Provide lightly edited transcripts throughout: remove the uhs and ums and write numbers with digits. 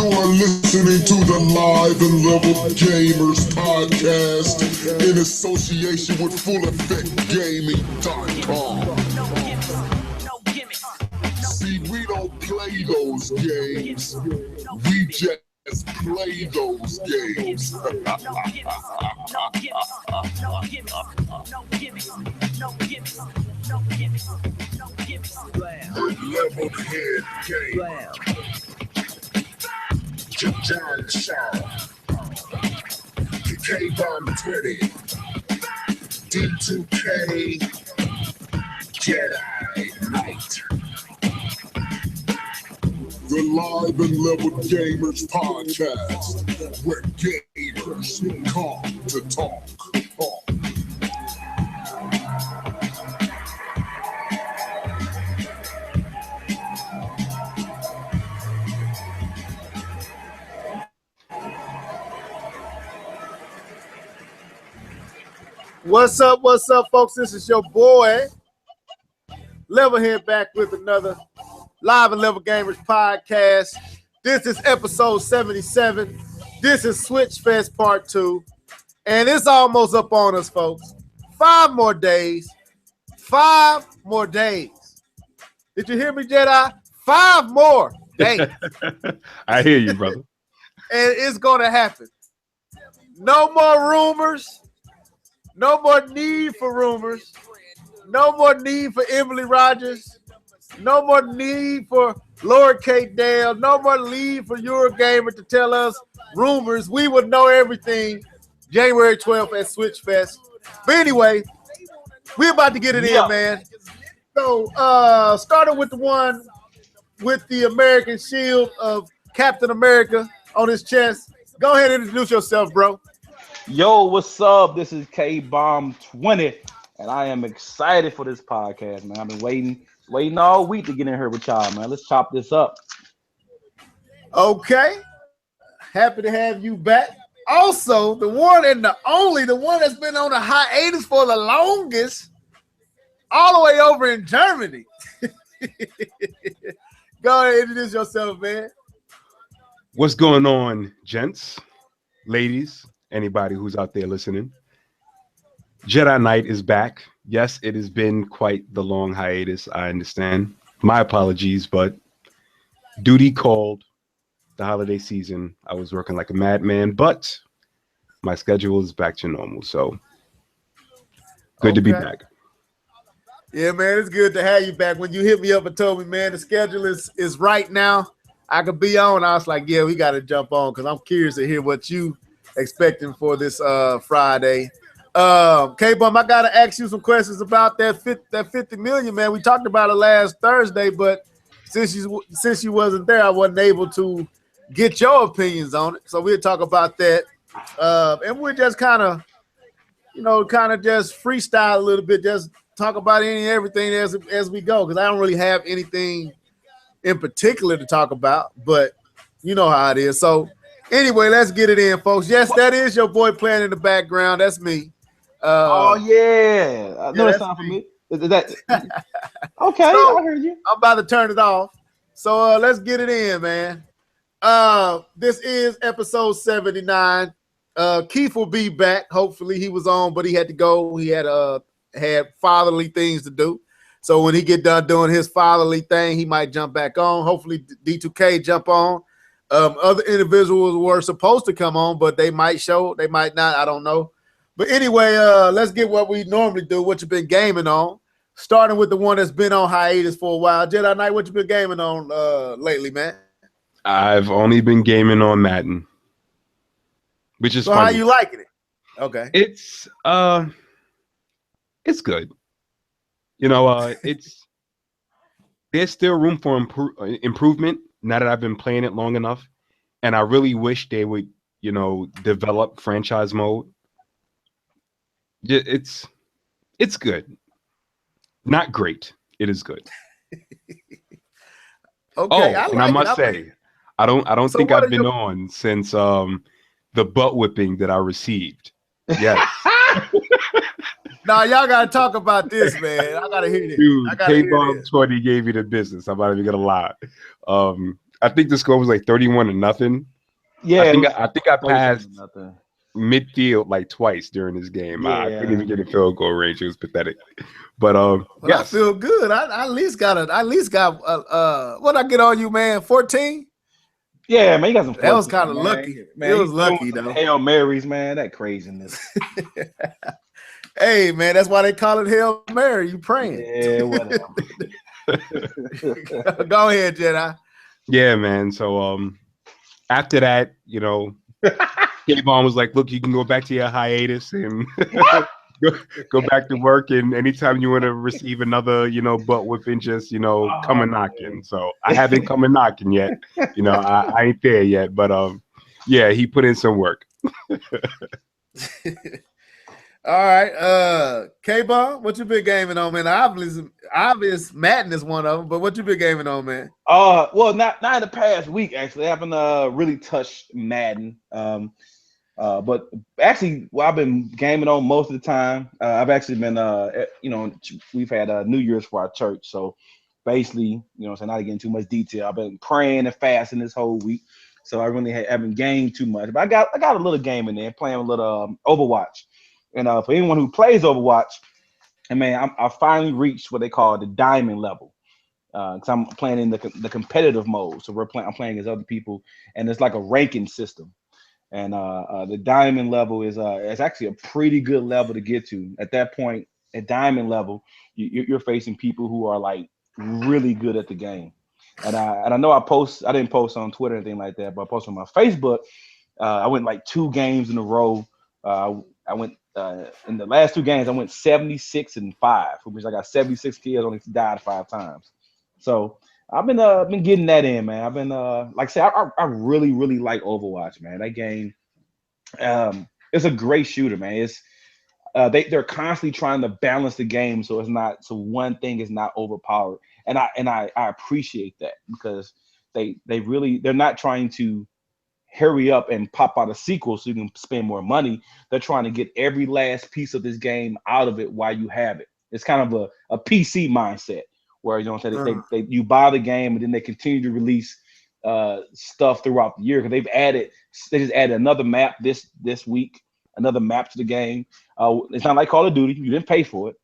are listening to the Live and Level Gamers podcast in association with FullEffectGaming.com. See, we don't play those games. We just play those games. The Level Head Game. John Shaw, K-Bomb 20, D2K, Jedi Knight. The Live and Level Gamers podcast, where gamers come to talk. What's up, folks? This is your boy, Levelhead, back with another Live and Level Gamers podcast. This is episode 77. This is SWITCHFEST Part 2. And it's almost up on us, folks. 5 more days. 5 more days. Did you hear me, Jedi? 5 more days. I hear you, brother. And it's going to happen. No more rumors. No more need for rumors. No more need for Emily Rogers. No more need for Lord Kate Dale. No more need for Eurogamer to tell us rumors. We would know everything January 12th at SWITCHFEST. But anyway, we're about to get it in, man. So, starting with the one with the American shield of Captain America on his chest. Go ahead and introduce yourself, bro. Yo, what's up? This is K-Bomb 20, and I am excited for this podcast, man. I've been waiting all week to get in here with y'all, man. Let's chop this up. Okay. Happy to have you back. Also, the one and the only, the one that's been on a hiatus for the longest, all the way over in Germany. Go ahead and introduce yourself, man. What's going on, gents, ladies, anybody who's out there listening? Jedi Knight is back. Yes, it has been quite the long hiatus. I understand. My apologies, but duty called. The holiday season, I was working like a madman, but my schedule is back to normal. So good to be back. Yeah, man, it's good to have you back. When you hit me up and told me, man, the schedule is right now, I could be on. I was like, yeah, we got to jump on because I'm curious to hear what you expecting for this Friday. K-Bum, I gotta ask you some questions about that 50 million, man. We talked about it last Thursday, but since you wasn't there, I wasn't able to get your opinions on it. So we'll talk about that, and we'll just kind of just freestyle a little bit, just talk about any and everything as we go, because I don't really have anything in particular to talk about, but you know how it is. So anyway, let's get it in, folks. Yes, that is your boy playing in the background. That's me. Oh yeah, I know it's time for me. Is that okay? So, I heard you. I'm about to turn it off. So let's get it in, man. This is episode 79. Keith will be back. Hopefully, he was on, but he had to go. He had fatherly things to do. So when he get done doing his fatherly thing, he might jump back on. Hopefully, D2K jump on. Other individuals were supposed to come on, but they might show, they might not. I don't know. But anyway, let's get what we normally do, what you've been gaming on. Starting with the one that's been on hiatus for a while. Jedi Knight, what you been gaming on lately, man? I've only been gaming on Madden, which is so funny. How you liking it? Okay. It's good. You know, there's still room for improvement now that I've been playing it long enough, and I really wish they would, develop franchise mode. It's good, not great. It is good. Okay, I must say, I don't think I've been on since the butt whipping that I received. Yes. Nah, y'all gotta talk about this, man. I gotta hear this. Dude, K-Bomb 20 gave you the business. I'm not even gonna lie. I think the score was like 31-0. Yeah, I think I passed nothing. midfield like twice during this game. I couldn't even get a field goal range. It was pathetic. But yes. I feel good. I at least got what I get on you, man? 14. Yeah, man, you got some. That was kind of lucky. Man, it was lucky though. Hail Marys, man, that craziness. Hey, man, that's why they call it Hail Mary. You praying? Yeah, whatever. Go ahead, Jedi. Yeah, man. So after that, K-Bomb was like, "Look, you can go back to your hiatus and go back to work. And anytime you want to receive another, butt whipping, just come and knocking." So I haven't come and knocking yet. I ain't there yet, but yeah, he put in some work. All right, K-Bomb, what you been gaming on, man? Obvious Madden is one of them, but what you been gaming on, man? Well, not in the past week actually. I haven't really touched Madden. But actually, I've been gaming on most of the time. I've actually been, we've had New Year's for our church, so basically, so not to get into too much detail. I've been praying and fasting this whole week, so I really haven't gamed too much. But I got a little game in there, playing a little Overwatch. And for anyone who plays Overwatch, and man, I finally reached what they call the diamond level. Because I'm playing in the competitive mode, so I'm playing against other people, and it's like a ranking system. And the diamond level is it's actually a pretty good level to get to. At that point, at diamond level, you're facing people who are like really good at the game. And I know I didn't post on Twitter or anything like that, but I posted on my Facebook. I went like 2 games in a row. I went in the last 2 games, I went 76-5, which I got 76 kills, only died 5 times. So I've been getting that in, man. I've been like I said, I really, really like Overwatch, man. That game, it's a great shooter, man. It's they're constantly trying to balance the game so one thing is not overpowered. And I appreciate that, because they're not trying to hurry up and pop out a sequel so you can spend more money. They're trying to get every last piece of this game out of it while you have it. It's kind of a PC mindset, where they you buy the game and then they continue to release stuff throughout the year, because they just added another map this week, another map to the game. It's not like Call of Duty. You didn't pay for it.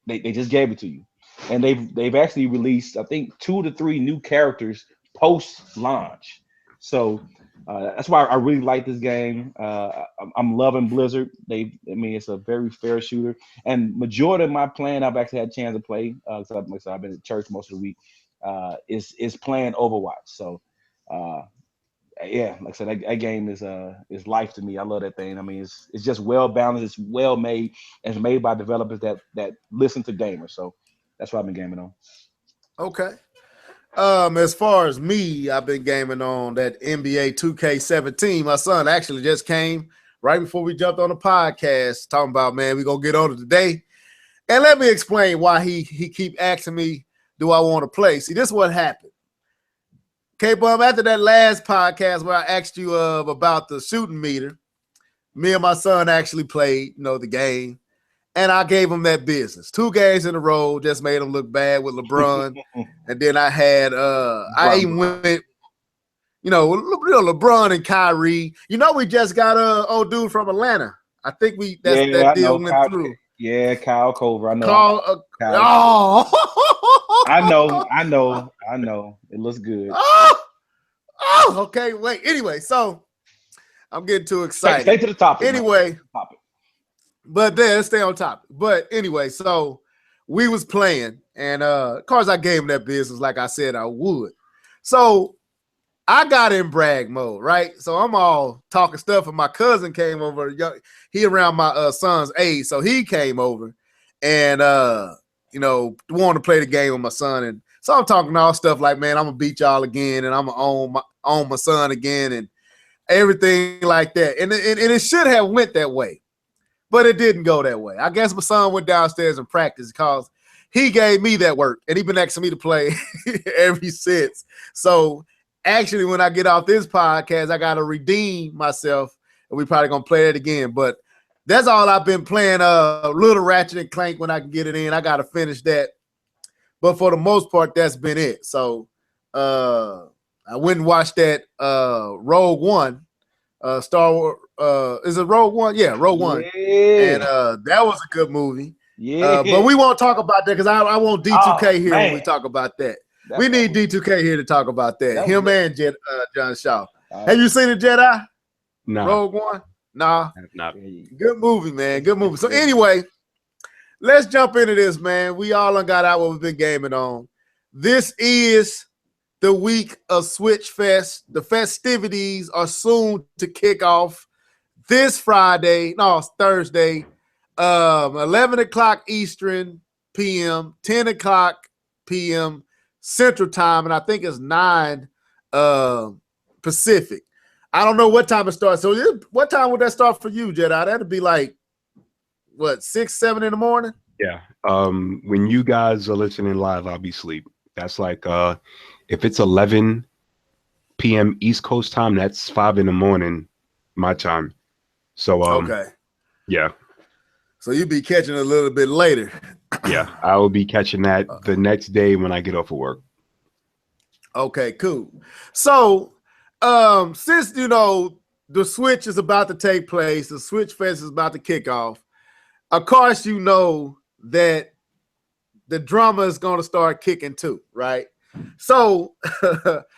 They just gave it to you. And they've actually released, I think, 2 to 3 new characters post launch. So that's why I really like this game. I'm loving Blizzard. It's a very fair shooter. And majority of my playing, I've actually had a chance to play. So I've been at church most of the week. Is playing Overwatch. So yeah, like I said, that game is life to me. I love that thing. I mean, it's just well balanced. It's well made, and it's made by developers that listen to gamers. So that's what I've been gaming on. Okay. As far as me, I've been gaming on that NBA 2K17. My son actually just came right before we jumped on the podcast, talking about, man, we're gonna get on it today. And let me explain why he keep asking me, do I want to play? See, this is what happened. K-Bum, after that last podcast where I asked you about the shooting meter, me and my son actually played, the game. And I gave him that business. 2 games in a row, just made him look bad with LeBron. And then I had I even went, LeBron and Kyrie. We just got old dude from Atlanta. I think that deal went through. Yeah, Kyle Culver. I know. I know. It looks good. Okay. Wait. Anyway, so I'm getting too excited. Stay to the topic. Anyway. But then let's stay on topic. But anyway, so we was playing, and of course I gave him that business like I said I would. So I got in brag mode, right? So I'm all talking stuff, and my cousin came over. He around my son's age, so he came over and wanted to play the game with my son. And so I'm talking all stuff like, man, I'm gonna beat y'all again, and I'm gonna own my son again, and everything like that. And it should have went that way. But it didn't go that way. I guess my son went downstairs and practiced because he gave me that work, and he been asking me to play ever since. So actually, when I get off this podcast, I got to redeem myself, and we probably going to play it again. But that's all I've been playing, little Ratchet and Clank when I can get it in. I got to finish that. But for the most part, that's been it. So I I went and watched that Rogue One, Star Wars. Is it Rogue One? Yeah, Rogue One. And that was a good movie. Yeah. But we won't talk about that because I want D2K here when we man. talk about that. We need D2K here to talk about that. Him and John Shaw. Have you seen the Jedi? No. Rogue One? Nah. Not. Good movie, man. Good movie. So anyway, let's jump into this, man. We all done got out what we've been gaming on. This is the week of Switch Fest. The festivities are soon to kick off this Friday. No, it's Thursday. 11 o'clock Eastern PM, 10 o'clock PM Central Time, and I think it's 9 Pacific. I don't know what time it starts. So what time would that start for you, Jedi? That'd be like, what, 6, 7 in the morning? Yeah. When you guys are listening live, I'll be asleep. That's like if it's 11 p.m. East Coast time, that's 5 in the morning my time. So okay. Yeah. So you'd be catching a little bit later. Yeah, I will be catching that the next day when I get off of work. Okay, cool. So since the Switch is about to take place, the Switch Fest is about to kick off, of course you know that the drama is going to start kicking too, right? So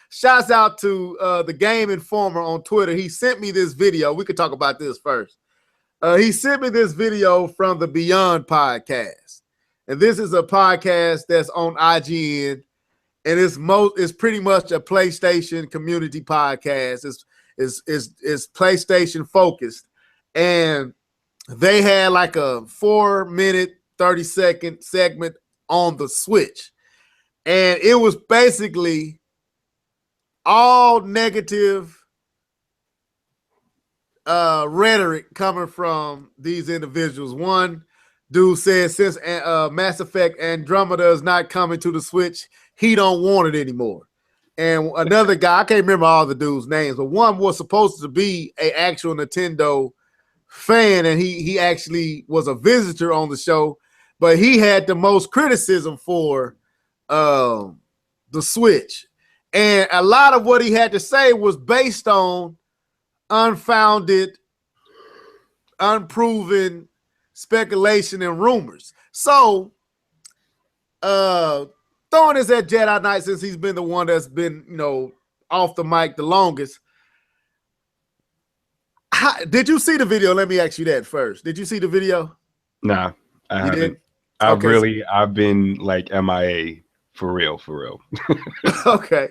shouts out to the Game Informer on Twitter. He sent me this video. We could talk about this first. He sent me this video from the Beyond podcast. And this is a podcast that's on IGN. And it's pretty much a PlayStation community podcast. It's PlayStation focused. And they had like a 4-minute, 30-second segment on the Switch. And it was basically all negative rhetoric coming from these individuals. One dude said since Mass Effect Andromeda is not coming to the Switch, he don't want it anymore. And another guy, I can't remember all the dudes' names, but one was supposed to be an actual Nintendo fan, and he actually was a visitor on the show, but he had the most criticism for the Switch. And a lot of what he had to say was based on unfounded, unproven speculation and rumors. So, throwing this at Jedi Knight, since he's been the one that's been, off the mic the longest. Did you see the video? Let me ask you that first. Did you see the video? Nah, I haven't. Didn't? I've been like MIA for real. Okay.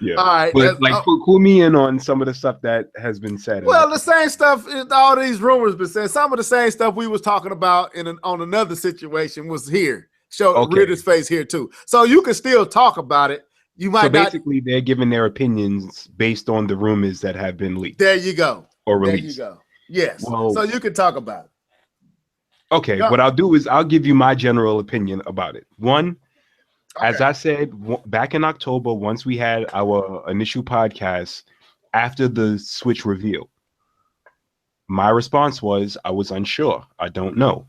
Yeah. All right. But pull me in on some of the stuff that has been said. Well, the same stuff, all these rumors been said. Some of the same stuff we was talking about on another situation was here. Reared his face here too. So you can still talk about it. You might basically they're giving their opinions based on the rumors that have been leaked. There you go. Or released. There you go. Yes. Well, so you can talk about it. Okay. What I'll do is I'll give you my general opinion about it. One, as I said back in October, once we had our initial podcast after the Switch reveal, my response was I was unsure. I don't know.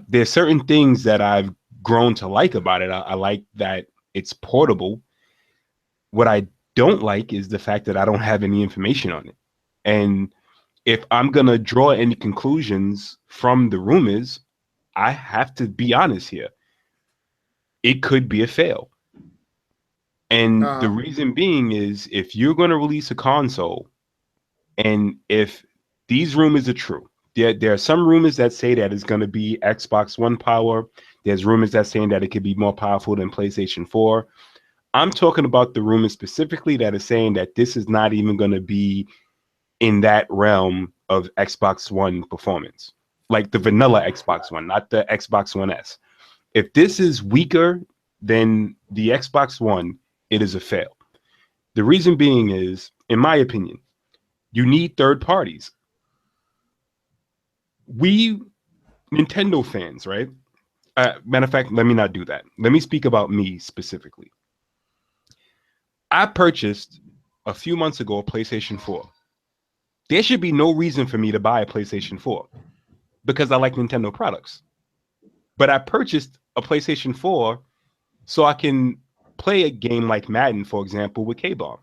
There's certain things that I've grown to like about it. I like that it's portable. What I don't like is the fact that I don't have any information on it. And if I'm going to draw any conclusions from the rumors, I have to be honest here. It could be a fail. And the reason being is if you're going to release a console, and if these rumors are true, there are some rumors that say that it's going to be Xbox One power. There's rumors that saying that it could be more powerful than PlayStation 4. I'm talking about the rumors specifically that are saying that this is not even going to be in that realm of Xbox One performance, like the vanilla Xbox One, not the Xbox One S. If this is weaker than the Xbox One, it is a fail. The reason being is, in my opinion, you need third parties. We Nintendo fans, right? Matter of fact, let me not do that. Let me speak about me specifically. I purchased a few months ago a PlayStation 4. There should be no reason for me to buy a PlayStation 4 because I like Nintendo products. But I purchased a PlayStation 4 so I can play a game like Madden, for example, with K-Bomb.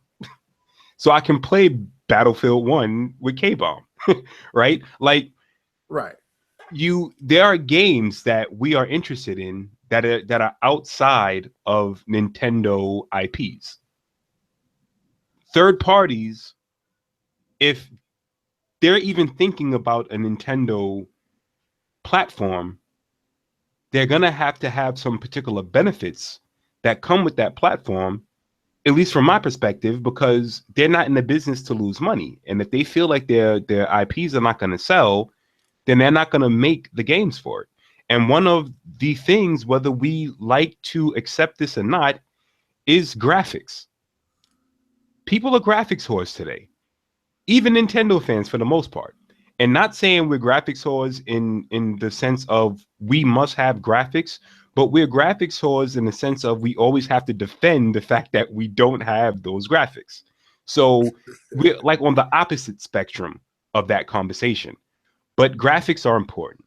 So I can play Battlefield 1 with K-Bomb, right? Like, right. There are games that we are interested in that are outside of Nintendo IPs. Third parties, if they're even thinking about a Nintendo platform, they're going to have some particular benefits that come with that platform, at least from my perspective, because they're not in the business to lose money. And if they feel like their IPs are not going to sell, then they're not going to make the games for it. And one of the things, whether we like to accept this or not, is graphics. People are graphics whores today, even Nintendo fans for the most part. And not saying we're graphics whores in the sense of we must have graphics, but we're graphics whores in the sense of we always have to defend the fact that we don't have those graphics. So we're like on the opposite spectrum of that conversation. But graphics are important,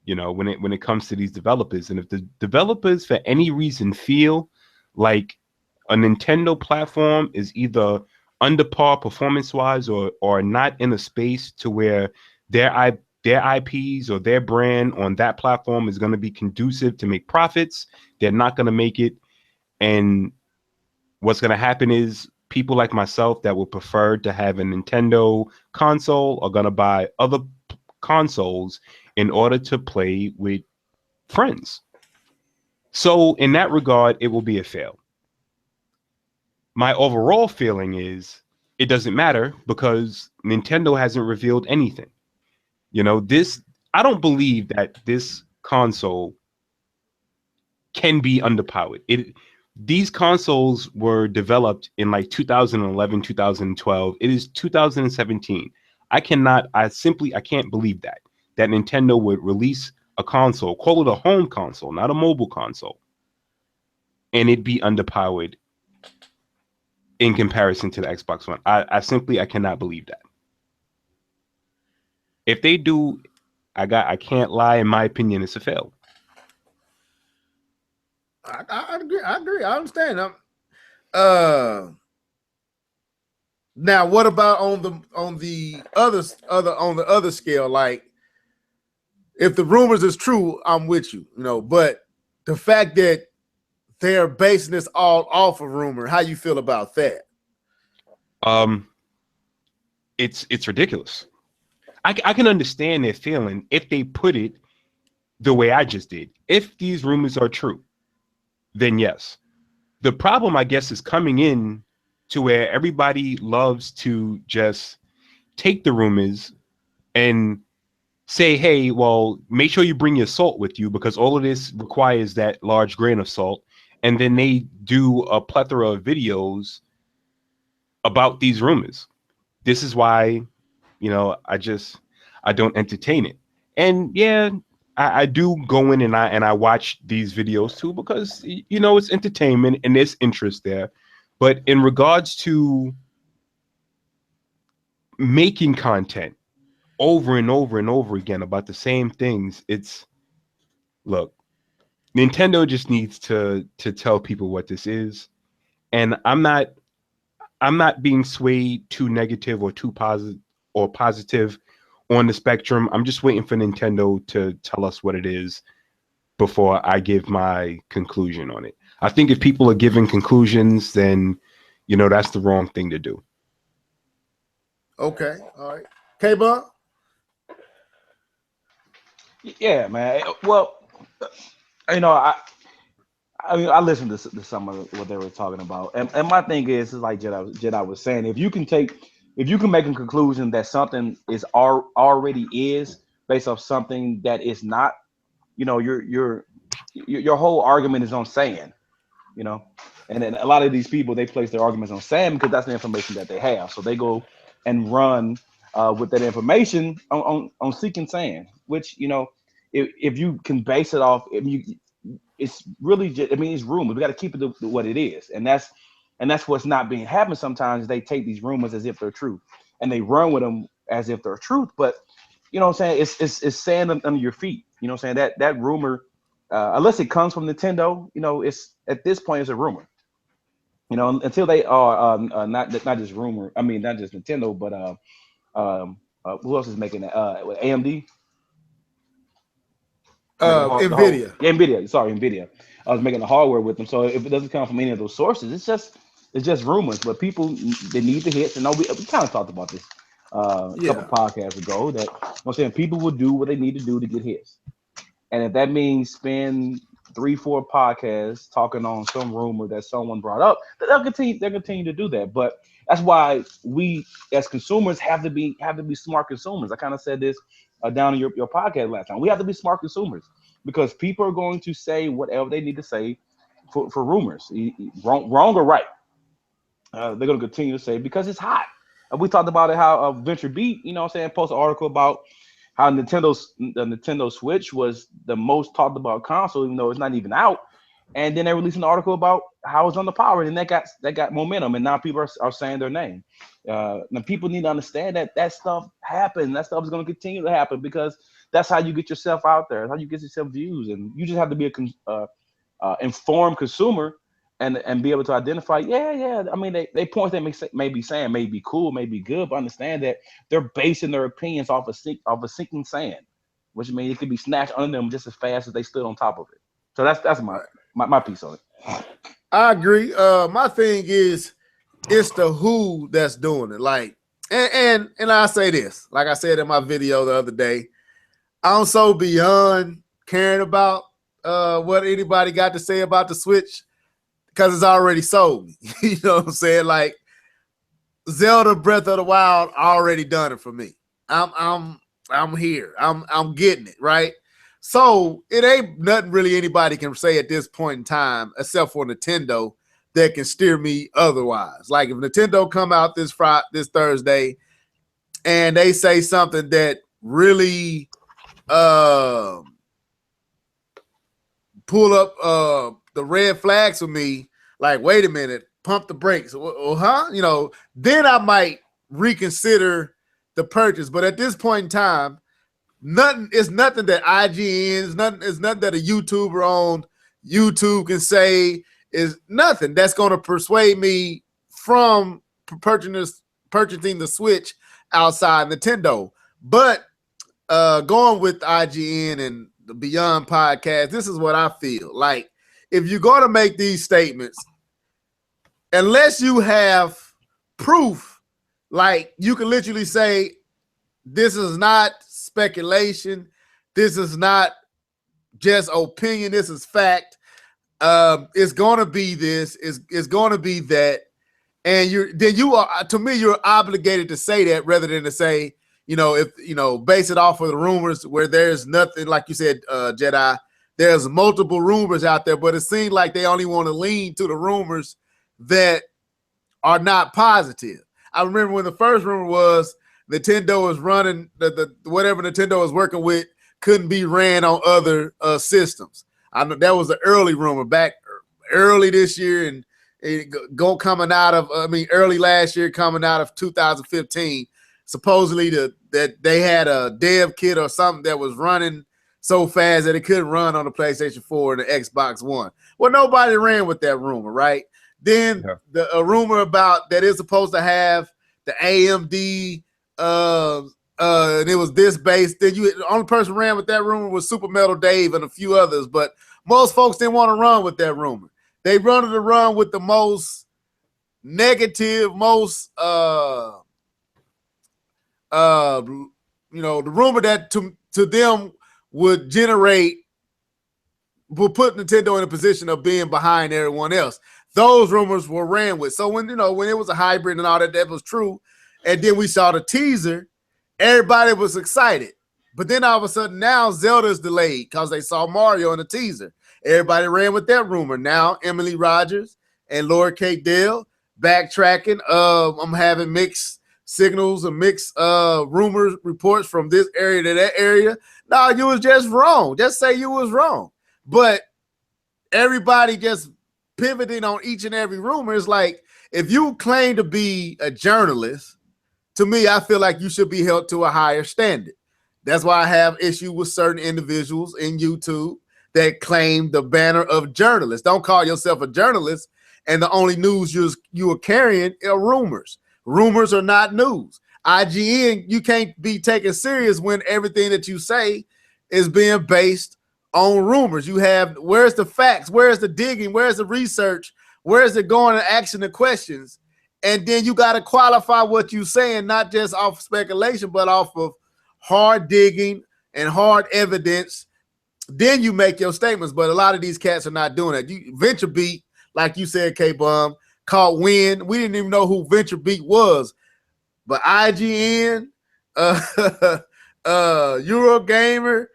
when it comes to these developers. And if the developers for any reason feel like a Nintendo platform is either under par performance-wise or not in a space to where their IPs or their brand on that platform is going to be conducive to make profits, they're not going to make it. And what's going to happen is people like myself that would prefer to have a Nintendo console are going to buy other consoles in order to play with friends. So in that regard, it will be a fail. My overall feeling is it doesn't matter because Nintendo hasn't revealed anything. I don't believe that this console can be underpowered. These consoles were developed in like 2011, 2012. It is 2017. I can't believe that Nintendo would release a console, call it a home console, not a mobile console, and it'd be underpowered in comparison to the Xbox One. I cannot believe that. If they do, I can't lie. In my opinion, it's a fail. I agree. I understand. Now, what about on the other scale? Like, if the rumors is true, I'm with you. But the fact that they're basing this all off of rumor, how you feel about that? It's ridiculous. I can understand their feeling if they put it the way I just did. If these rumors are true, then yes. The problem, I guess, is coming in to where everybody loves to just take the rumors and say, hey, well, make sure you bring your salt with you because all of this requires that large grain of salt. And then they do a plethora of videos about these rumors. This is why, I don't entertain it. And yeah, I do go in and I watch these videos too because it's entertainment and there's interest there. But in regards to making content over and over and over again about the same things, look, Nintendo just needs to tell people what this is. And I'm not being swayed too negative or too positive on the spectrum. I'm just waiting for Nintendo to tell us what it is before I give my conclusion on it. I think if people are giving conclusions, then, that's the wrong thing to do. Okay. All right. K-Bub? Yeah, man. Well, I listened to some of what they were talking about, and my thing is like Jedi was saying, if you can make a conclusion that something is already is based off something that is not, your whole argument is on saying, and then a lot of these people, they place their arguments on saying because that's the information that they have, so they go and run with that information on seeking saying, which if you can base it off, it's really just, it's rumors. We got to keep it to what it is, and that's what's not being happened. Sometimes they take these rumors as if they're true, and they run with them as if they're truth. But what I'm saying, it's sand under your feet. What I'm saying, that rumor, unless it comes from Nintendo, it's at this point it's a rumor. You know, until they are not just rumor. I mean, not just Nintendo, but who else is making that? AMD making Nvidia. yeah, Nvidia. Sorry, Nvidia. I was making the hardware with them. So if it doesn't come from any of those sources, it's just rumors. But people, they need the hits. And we kind of talked about this a couple Yeah. podcasts ago. That I'm saying people will do what they need to do to get hits. And if that means spend 3-4 podcasts talking on some rumor that someone brought up, then they'll continue to do that. But that's why we as consumers have to be smart consumers. I kind of said this down in your podcast last time. We have to be smart consumers because people are going to say whatever they need to say for rumors, wrong or right. They're going to continue to say because it's hot. We talked about it how Venture Beat, you know what I'm saying, post an article about how the Nintendo Switch was the most talked about console, even though it's not even out. And then they released an article about how it's underpowered, and that got momentum, and now people are saying their name. Now people need to understand that stuff happens. That stuff is going to continue to happen because that's how you get yourself out there. That's how you get yourself views, and you just have to be a informed consumer and be able to identify. Yeah. I mean, they points they may be saying may be cool, may be good, but understand that they're basing their opinions off of sinking sand, which means it could be snatched under them just as fast as they stood on top of it. So that's my piece on it. I agree. My thing is, it's the who that's doing it. Like, and I say this, like I said in my video the other day, I'm so beyond caring about what anybody got to say about the Switch because it's already sold me. You know what I'm saying? Like, Zelda Breath of the Wild already done it for me. I'm here. I'm getting it, right? So it ain't nothing really anybody can say at this point in time, except for Nintendo, that can steer me otherwise. Like if Nintendo come out this Thursday and they say something that really pull up the red flags for me, like, wait a minute, pump the brakes, huh? You know, then I might reconsider the purchase. But at this point in time, it's nothing that IGN, it's nothing that a YouTuber on YouTube can say, is nothing that's going to persuade me from purchasing the Switch outside Nintendo. But going with IGN and the Beyond podcast, this is what I feel. Like, if you're going to make these statements, unless you have proof, like you can literally say, this is not speculation, this is not just opinion, this is fact. It's going to be this, it's going to be that, and you're obligated to say that rather than to say, you know, if you know, base it off of the rumors where there's nothing, like you said, Jedi. There's multiple rumors out there, but it seems like they only want to lean to the rumors that are not positive. I remember when the first rumor was Nintendo is running the whatever Nintendo is working with couldn't be ran on other systems. I know that was the early rumor back early this year, and early last year, coming out of 2015. Supposedly that they had a dev kit or something that was running so fast that it couldn't run on the PlayStation 4 and the Xbox One. Well, nobody ran with that rumor, right? Then a rumor about that is supposed to have the AMD and it was this base. Then the only person ran with that rumor was Super Metal Dave and a few others, but most folks didn't want to run with that rumor. They wanted to run with the most negative, most the rumor that to them would put Nintendo in a position of being behind everyone else. Those rumors were ran with. So when it was a hybrid and all that was true, and then we saw the teaser, everybody was excited. But then all of a sudden now Zelda's delayed because they saw Mario in the teaser. Everybody ran with that rumor. Now Emily Rogers and Laura Kate Dale backtracking. I'm having mixed signals and mixed rumors, reports from this area to that area. No, you was just wrong. Just say you was wrong. But everybody just pivoting on each and every rumor is like, if you claim to be a journalist, to me, I feel like you should be held to a higher standard. That's why I have issue with certain individuals in YouTube that claim the banner of journalists. Don't call yourself a journalist and the only news you were carrying are rumors. Rumors are not news. IGN, you can't be taken serious when everything that you say is being based on rumors. You have, where's the facts? Where's the digging? Where's the research? Where's it going to asking the questions? And then you got to qualify what you're saying, not just off speculation, but off of hard digging and hard evidence. Then you make your statements. But a lot of these cats are not doing that. Venture Beat, like you said, K-Bum, caught wind. We didn't even know who Venture Beat was. But IGN, Eurogamer,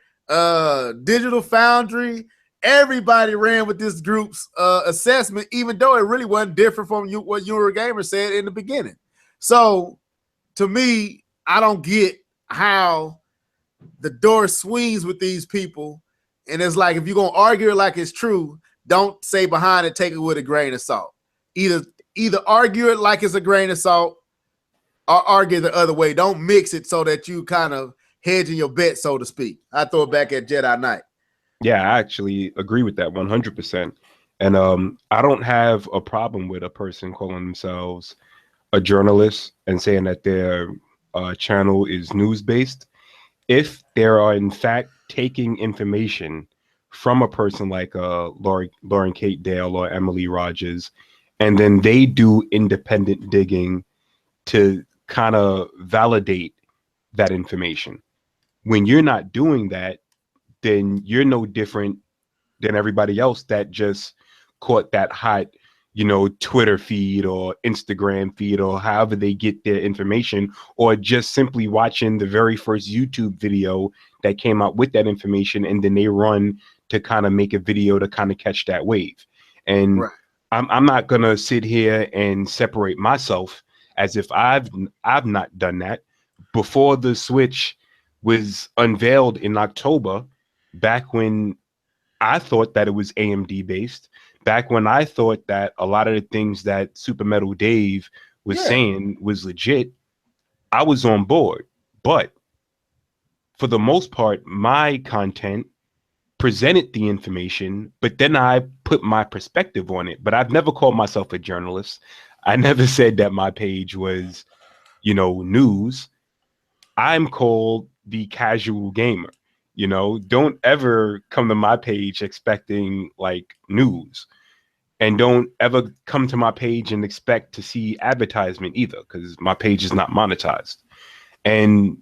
Digital Foundry, everybody ran with this group's assessment, even though it really wasn't different from what Eurogamer said in the beginning. So, to me, I don't get how the door swings with these people. And it's like, if you're going to argue it like it's true, don't say behind it, take it with a grain of salt. Either argue it like it's a grain of salt or argue the other way. Don't mix it so that you kind of hedging your bet, so to speak. I throw it back at Jedi Knight. Yeah, I actually agree with that 100%. And I don't have a problem with a person calling themselves a journalist and saying that their channel is news-based. If they are, in fact, taking information from a person like Lauren Kate Dale or Emily Rogers, and then they do independent digging to kind of validate that information. When you're not doing that, then you're no different than everybody else that just caught that hot, Twitter feed or Instagram feed or however they get their information, or just simply watching the very first YouTube video that came out with that information, and then they run to kind of make a video to kind of catch that wave. And right. I'm not gonna sit here and separate myself as if I've not done that. Before the Switch was unveiled in October, back when I thought that it was AMD based, back when I thought that a lot of the things that Super Metal Dave was saying was legit, I was on board. But for the most part, my content presented the information, but then I put my perspective on it. But I've never called myself a journalist. I never said that my page was, news. I'm called the casual gamer. Don't ever come to my page expecting like news, and don't ever come to my page and expect to see advertisement either, because my page is not monetized. And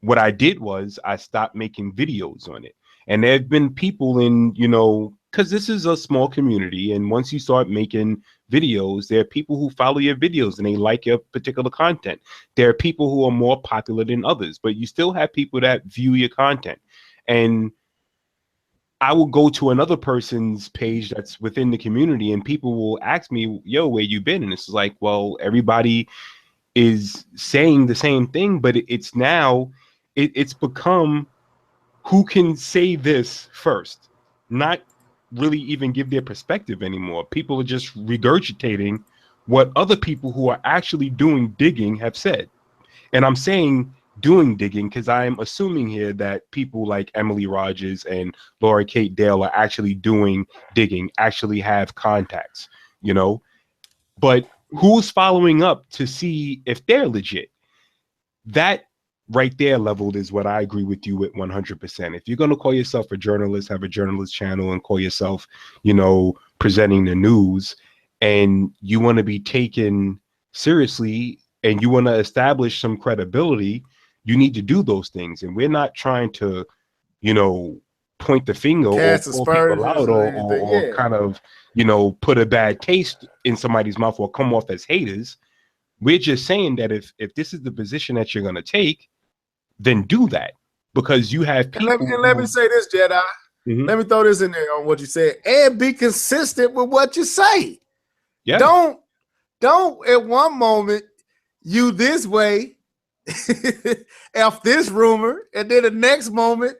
what I did was I stopped making videos on it. And there have been people in, because this is a small community, and once you start making videos, there are people who follow your videos and they like your particular content. There are people who are more popular than others, but you still have people that view your content. And I will go to another person's page that's within the community, and people will ask me, yo, where you been? And it's like, well, everybody is saying the same thing, but it's now, it's become who can say this first, not really even give their perspective anymore. People are just regurgitating what other people who are actually doing digging have said. And I'm saying doing digging because I'm assuming here that people like Emily Rogers and Laura Kate Dale are actually doing digging, actually have contacts, but who's following up to see if they're legit? That right there leveled is what I agree with you with 100%. If you're going to call yourself a journalist, have a journalist channel, and call yourself, presenting the news, and you want to be taken seriously and you want to establish some credibility, you need to do those things. And we're not trying to, point the finger or call people out or kind of, put a bad taste in somebody's mouth or come off as haters. We're just saying that if this is the position that you're going to take, then do that, because you have people. And let me say this, Jedi. Mm-hmm. Let me throw this in there on what you said, and be consistent with what you say. Yeah. Don't at one moment you this way, F this rumor, and then the next moment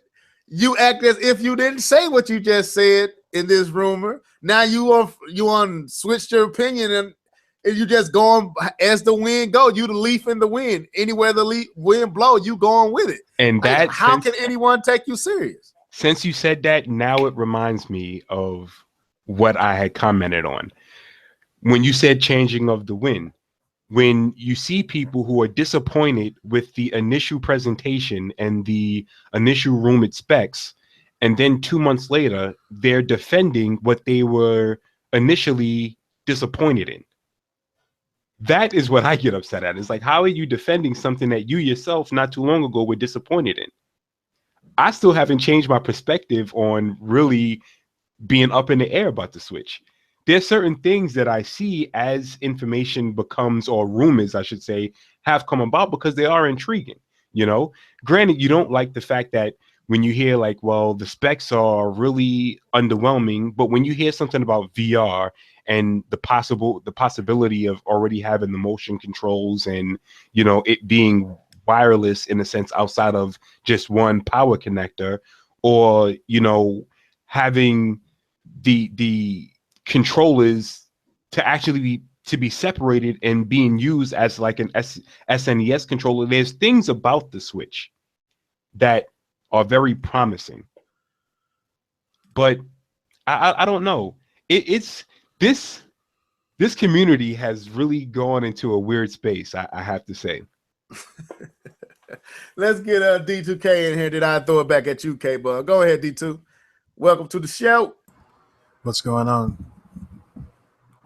you act as if you didn't say what you just said in this rumor. Now you on switched your opinion, and you just going as the wind go. You the leaf in the wind. Anywhere the wind blow, you going with it. And that how can anyone take you serious? Since you said that, now it reminds me of what I had commented on. when you said changing of the wind, when you see people who are disappointed with the initial presentation and the initial rumored specs, and then 2 months later, they're defending what they were initially disappointed in. That is what I get upset at. It's like, how are you defending something that you yourself not too long ago were disappointed in? I still haven't changed my perspective on really being up in the air about the Switch. There's certain things that I see as information becomes, or rumors, I should say, have come about because they are intriguing. You know, granted, you don't like the fact that when you hear like, well, the specs are really underwhelming, but when you hear something about VR and the possibility of already having the motion controls and, you know, it being wireless in a sense outside of just one power connector, or, you know, having the controllers to actually be separated and being used as like an SNES controller. There's things about the Switch that are very promising, but I don't know. It's this community has really gone into a weird space. I have to say. Let's get D2K in here. Did I throw it back at you, K-Bug? Go ahead, D2. Welcome to the show. What's going on?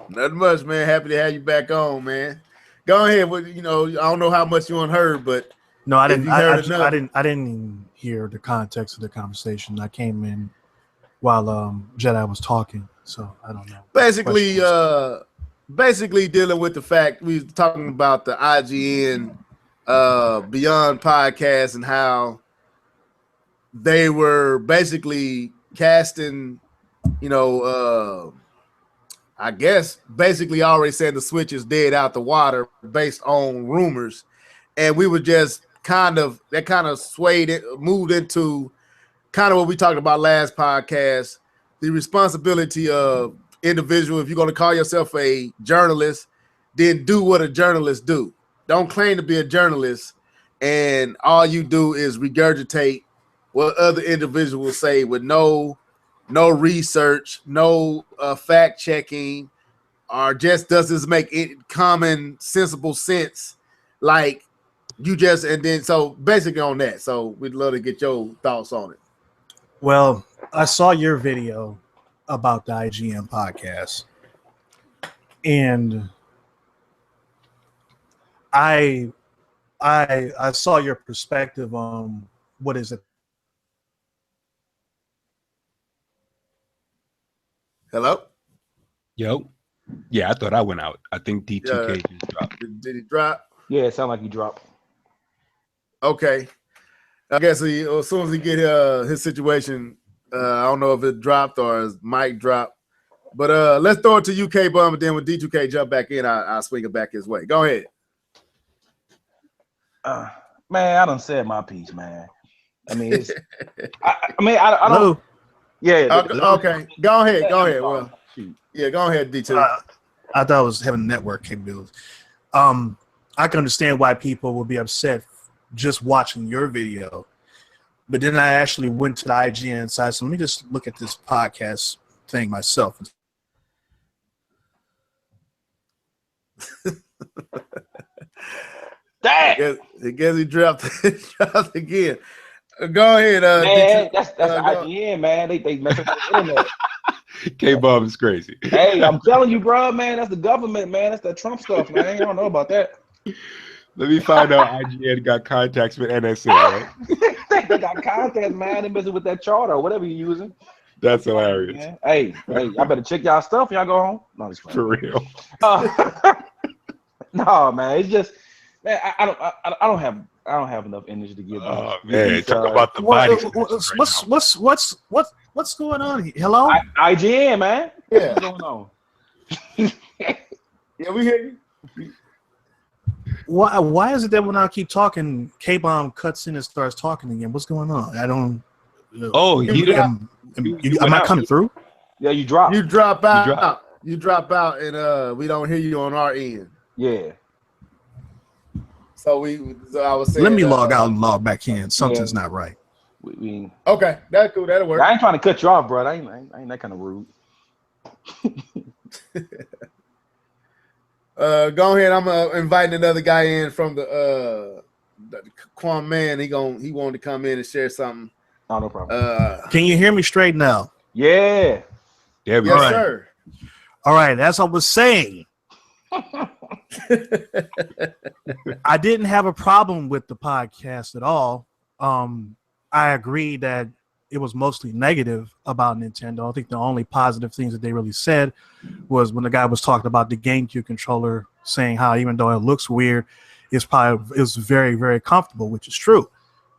Nothing much, man. Happy to have you back on, man. Go ahead. Well, you know, I don't know how much you unheard, but no, I didn't. I didn't enough. hear the context of the conversation. I came in while Jedi was talking, so I don't know. Basically dealing with the fact we was talking about the IGN Beyond podcast and how they were basically casting, you know, I guess basically already saying the Switch is dead out the water based on rumors. And we were just kind of swayed it, moved into kind of what we talked about last podcast, the responsibility of individual. If you're going to call yourself a journalist, then do what a journalist do. Don't claim to be a journalist and all you do is regurgitate what other individuals say with no research, no fact checking, or just doesn't make it common sensible sense. Like you just, and then so basically on that. So we'd love to get your thoughts on it. Well, I saw your video about the IGN podcast, and I saw your perspective on what is it. Hello? Yo. Yeah, I thought I went out. I think D2K just dropped. Did he drop? Yeah, it sounded like he dropped. Okay. I guess as soon as he get his situation, I don't know if it dropped or his mic dropped. But let's throw it to UK Bum, and then when D2K jump back in, I'll swing it back his way. Go ahead. Man, I done said my piece, man. I mean, it's, I don't. Yeah. Okay. Go ahead. Well, yeah, go ahead, D2. I thought I was having network capabilities. I can understand why people will be upset just watching your video, but then I actually went to the IGN side. So let me just look at this podcast thing myself. Dang! I guess he dropped again. Go ahead, man. That's IGN, man. They mess up the internet. K-Bomb is crazy. Hey, I'm telling you, bro, man. That's the government, man. That's that Trump stuff, man. I don't know about that. Let me find out. IGN got contacts with NSA, right? They got contacts, man. They messing with that charter or whatever you're using. That's hilarious. Man. Hey, I better check y'all stuff. Y'all go home. No, it's fine. For real. No, man. It's just, man. I don't have enough energy to give. Oh man, talk about the body. What's going on here? Hello? IGN, man. Yeah. What's going on? Yeah, we hear you. Why is it that when I keep talking, K-Bomb cuts in and starts talking again? What's going on? I don't. Oh, am I coming through? Yeah, you drop. You drop out. You drop out, and we don't hear you on our end. Yeah. So I was saying. Let me log out and log back in. Something's not right. Okay, that's cool. That'll work. I ain't trying to cut you off, bro. I ain't that kind of rude. Go ahead. I'm inviting another guy in from the Quan Man. He wanted to come in and share something. Oh, no problem. Can you hear me straight now? Yeah. There we Yes, go. sir. All right, as I was saying, I didn't have a problem with the podcast at all. I agree that it was mostly negative about Nintendo. I think the only positive things that they really said was when the guy was talking about the GameCube controller, saying how even though it looks weird, it was very, very comfortable, which is true.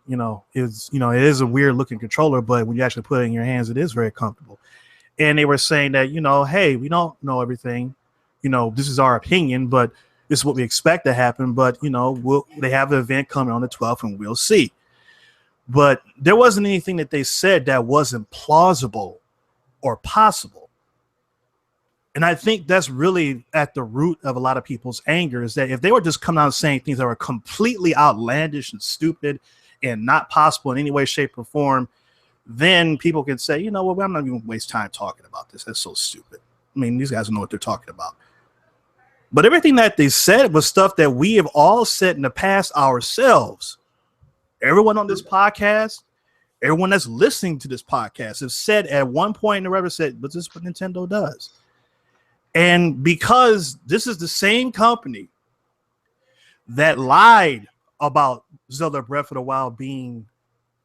It is a weird looking controller, but when you actually put it in your hands, it is very comfortable. And they were saying that, hey, we don't know everything. This is our opinion, but this is what we expect to happen. But, they have the event coming on the 12th and we'll see. But there wasn't anything that they said that wasn't plausible or possible. And I think that's really at the root of a lot of people's anger, is that if they were just coming out saying things that were completely outlandish and stupid and not possible in any way, shape, or form, then people can say, I'm not even going to waste time talking about this. That's so stupid. I mean, these guys don't know what they're talking about. But everything that they said was stuff that we have all said in the past ourselves. Everyone on this podcast, everyone that's listening to this podcast has said at one point in the record, said, but this is what Nintendo does. And because this is the same company that lied about Zelda Breath of the Wild being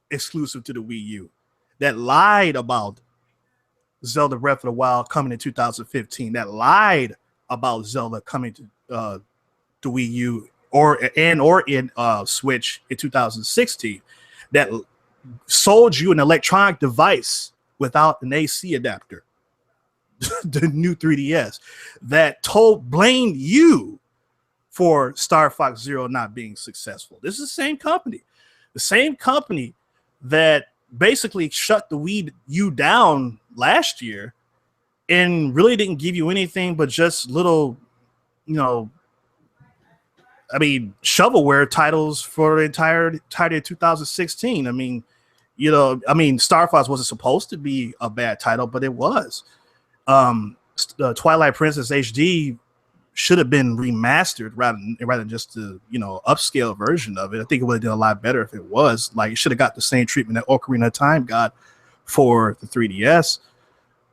exclusive to the Wii U, that lied about Zelda Breath of the Wild coming in 2015, that lied about Zelda coming to the Wii U or in Switch in 2016, that sold you an electronic device without an AC adapter, the new 3DS, that blamed you for Star Fox Zero not being successful. This is the same company that basically shut the Wii U down last year and really didn't give you anything but just little, shovelware titles for the entirety of 2016. Star Fox wasn't supposed to be a bad title, but it was. The Twilight Princess HD should have been remastered rather than just the upscale version of it. I think it would have done a lot better if it was. Like, it should have got the same treatment that Ocarina of Time got for the 3DS.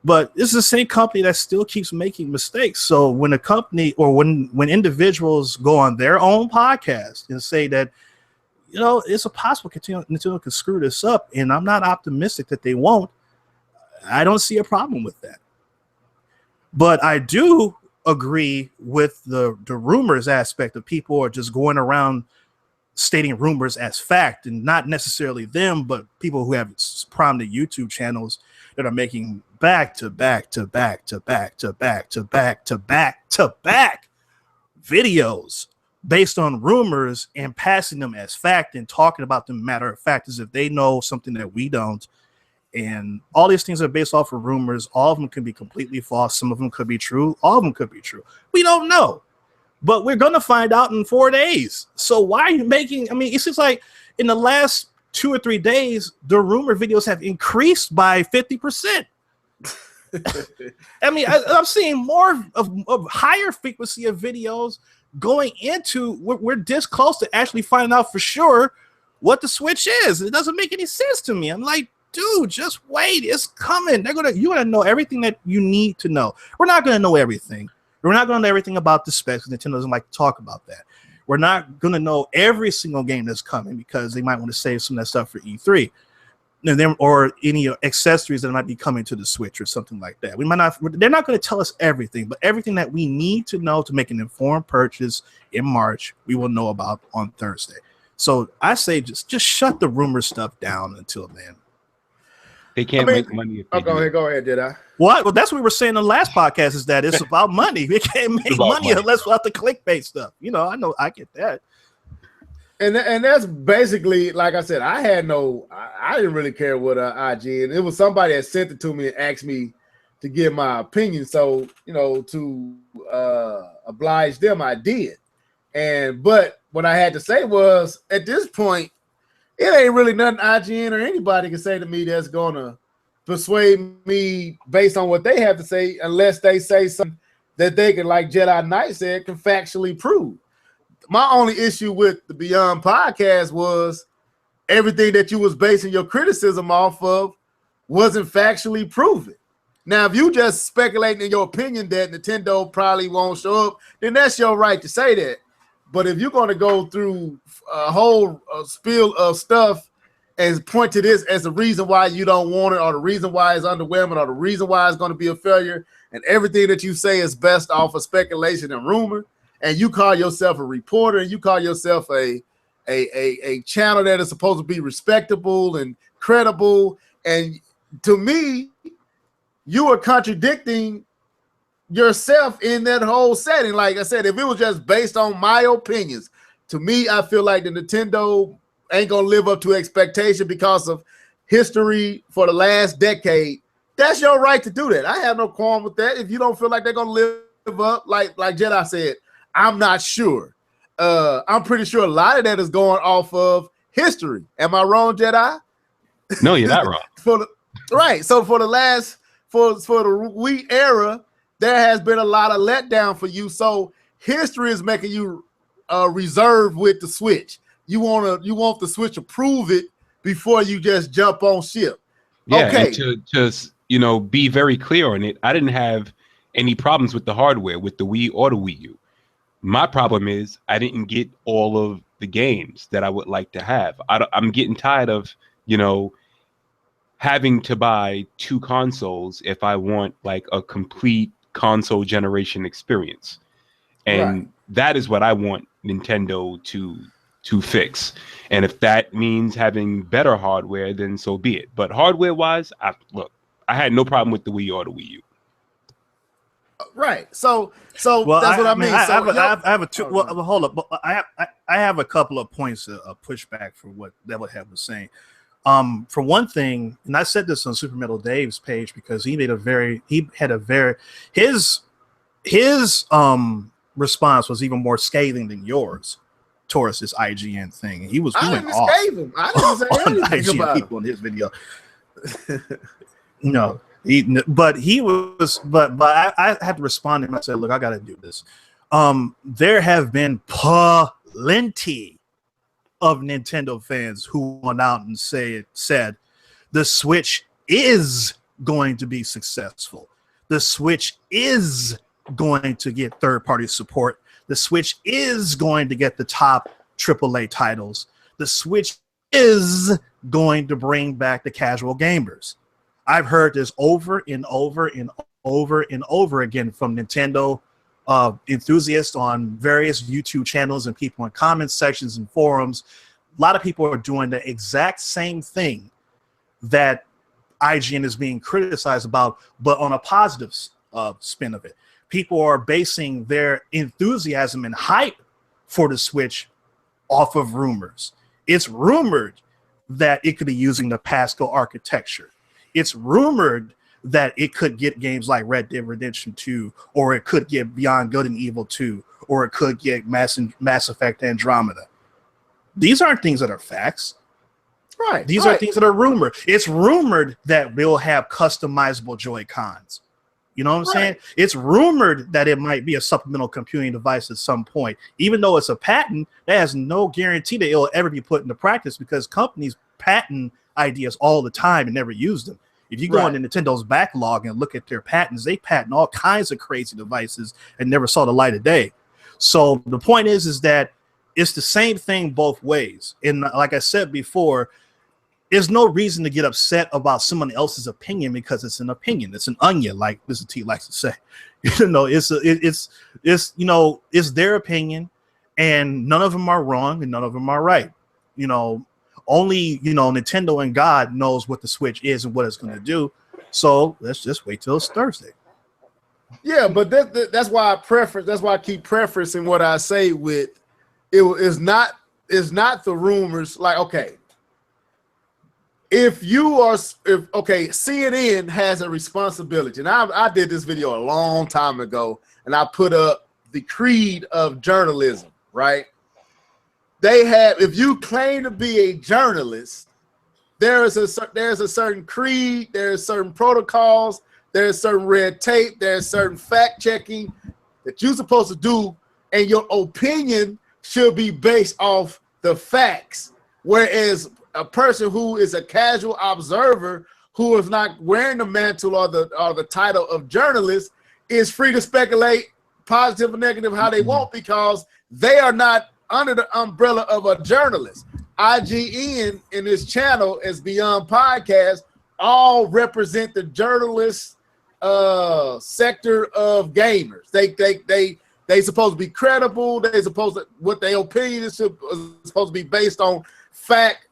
But this is the same company that still keeps making mistakes. So when a company or when individuals go on their own podcast and say that, it's a possible Nintendo can screw this up, and I'm not optimistic that they won't, I don't see a problem with that. But I do agree with the rumors aspect of people are just going around stating rumors as fact, and not necessarily them, but people who have prominent YouTube channels that are making back to back videos based on rumors and passing them as fact and talking about them matter of fact as if they know something that we don't. And all these things are based off of rumors. All of them can be completely false. Some of them could be true. All of them could be true. We don't know. But we're going to find out in 4 days. So why are you making... it seems like in the last 2 or 3 days, the rumor videos have increased by 50%. I'm seeing more of higher frequency of videos going into... We're this close to actually finding out for sure what the Switch is. It doesn't make any sense to me. I'm like, dude, just wait. It's coming. You're gonna know everything that you need to know. We're not gonna know everything. We're not gonna know everything about the specs, because Nintendo doesn't like to talk about that. We're not gonna know every single game that's coming, because they might want to save some of that stuff for E3, and then or any accessories that might be coming to the Switch or something like that. We might not. They're not going to tell us everything, but everything that we need to know to make an informed purchase in March, we will know about on Thursday. So I say just shut the rumor stuff down until then. They can't make money. If they go ahead, did I? What? Well, that's what we were saying in the last podcast, is that it's about money. We can't make money unless without the clickbait stuff. I know, I get that. And that's basically, like I said, I didn't really care what IG, and it was somebody that sent it to me and asked me to give my opinion. So, to oblige them, I did. But what I had to say was, at this point, it ain't really nothing IGN or anybody can say to me that's gonna persuade me based on what they have to say, unless they say something that they can, like Jedi Knight said, can factually prove. My only issue with the Beyond podcast was everything that you was basing your criticism off of wasn't factually proven. Now, if you just speculating in your opinion that Nintendo probably won't show up, then that's your right to say that. But if you're going to go through a whole spiel of stuff and point to this as the reason why you don't want it, or the reason why it's underwhelming, or the reason why it's going to be a failure, and everything that you say is best off of speculation and rumor, and you call yourself a reporter, and you call yourself a channel that is supposed to be respectable and credible, and to me, you are contradicting yourself in that whole setting. Like I said, if it was just based on my opinions, to me, I feel like the Nintendo ain't gonna live up to expectation because of history for the last decade. That's your right to do that. I have no qualm with that. If you don't feel like they're gonna live up, like Jedi said, I'm not sure. I'm pretty sure a lot of that is going off of history. Am I wrong, Jedi? No, you're not wrong. Right. So for the Wii era, there has been a lot of letdown for you. So history is making you reserved with the Switch. You want the Switch to prove it before you just jump on ship. Yeah, okay. And to just be very clear on it, I didn't have any problems with the hardware with the Wii or the Wii U. My problem is I didn't get all of the games that I would like to have. I'm getting tired of having to buy two consoles if I want like a complete console generation experience, and that is what I want Nintendo to fix. And if that means having better hardware, then so be it. But hardware wise, I had no problem with the Wii or the Wii U. Right. So well, that's what I mean. I have a two. Well, hold up. I have a couple of points of pushback for what Devil Head was saying. For one thing, and I said this on Super Metal Dave's page because his response was even more scathing than yours towards this IGN thing. And he went off I didn't say anything about people in his video. No, but I had to respond to him. I said, look, I got to do this. There have been plenty of Nintendo fans who went out and said the Switch is going to be successful. The Switch is going to get third-party support. The Switch is going to get the top AAA titles. The Switch is going to bring back the casual gamers. I've heard this over and over and over and over again from Nintendo enthusiasts on various YouTube channels and people in comment sections and forums. A lot of people are doing the exact same thing that IGN is being criticized about, but on a positive spin of it. People are basing their enthusiasm and hype for the Switch off of rumors. It's rumored that it could be using the Pascal architecture. It's rumored that it could get games like Red Dead Redemption 2, or it could get Beyond Good and Evil 2, or it could get Mass Effect Andromeda. These aren't things that are facts. Right. These are things that are rumored. It's rumored that we'll have customizable Joy-Cons. You know what I'm saying? It's rumored that it might be a supplemental computing device at some point. Even though it's a patent, that has no guarantee that it'll ever be put into practice because companies patent ideas all the time and never use them. If you go into Nintendo's backlog and look at their patents, they patent all kinds of crazy devices and never saw the light of day. So the point is that it's the same thing both ways. And like I said before, there's no reason to get upset about someone else's opinion because it's an opinion. It's an onion, like Mr. T likes to say. It's their opinion, and none of them are wrong and none of them are right. Only Nintendo and God knows what the Switch is and what it's going to do. So let's just wait till it's Thursday. Yeah, but that's why I keep preferencing what I say with it is not the rumors. Like, okay, if CNN has a responsibility, and I did this video a long time ago, and I put up the creed of journalism, right? They have, if you claim to be a journalist, there's a certain creed, there's certain protocols there's certain red tape, there's certain fact checking that you're supposed to do, and your opinion should be based off the facts. Whereas a person who is a casual observer who is not wearing the mantle or the title of journalist is free to speculate positive or negative how they want, because they are not under the umbrella of a journalist. IGN in this channel is Beyond Podcast, all represent the journalist sector of gamers. They supposed to be credible. They supposed to, what their opinion is supposed to be based on fact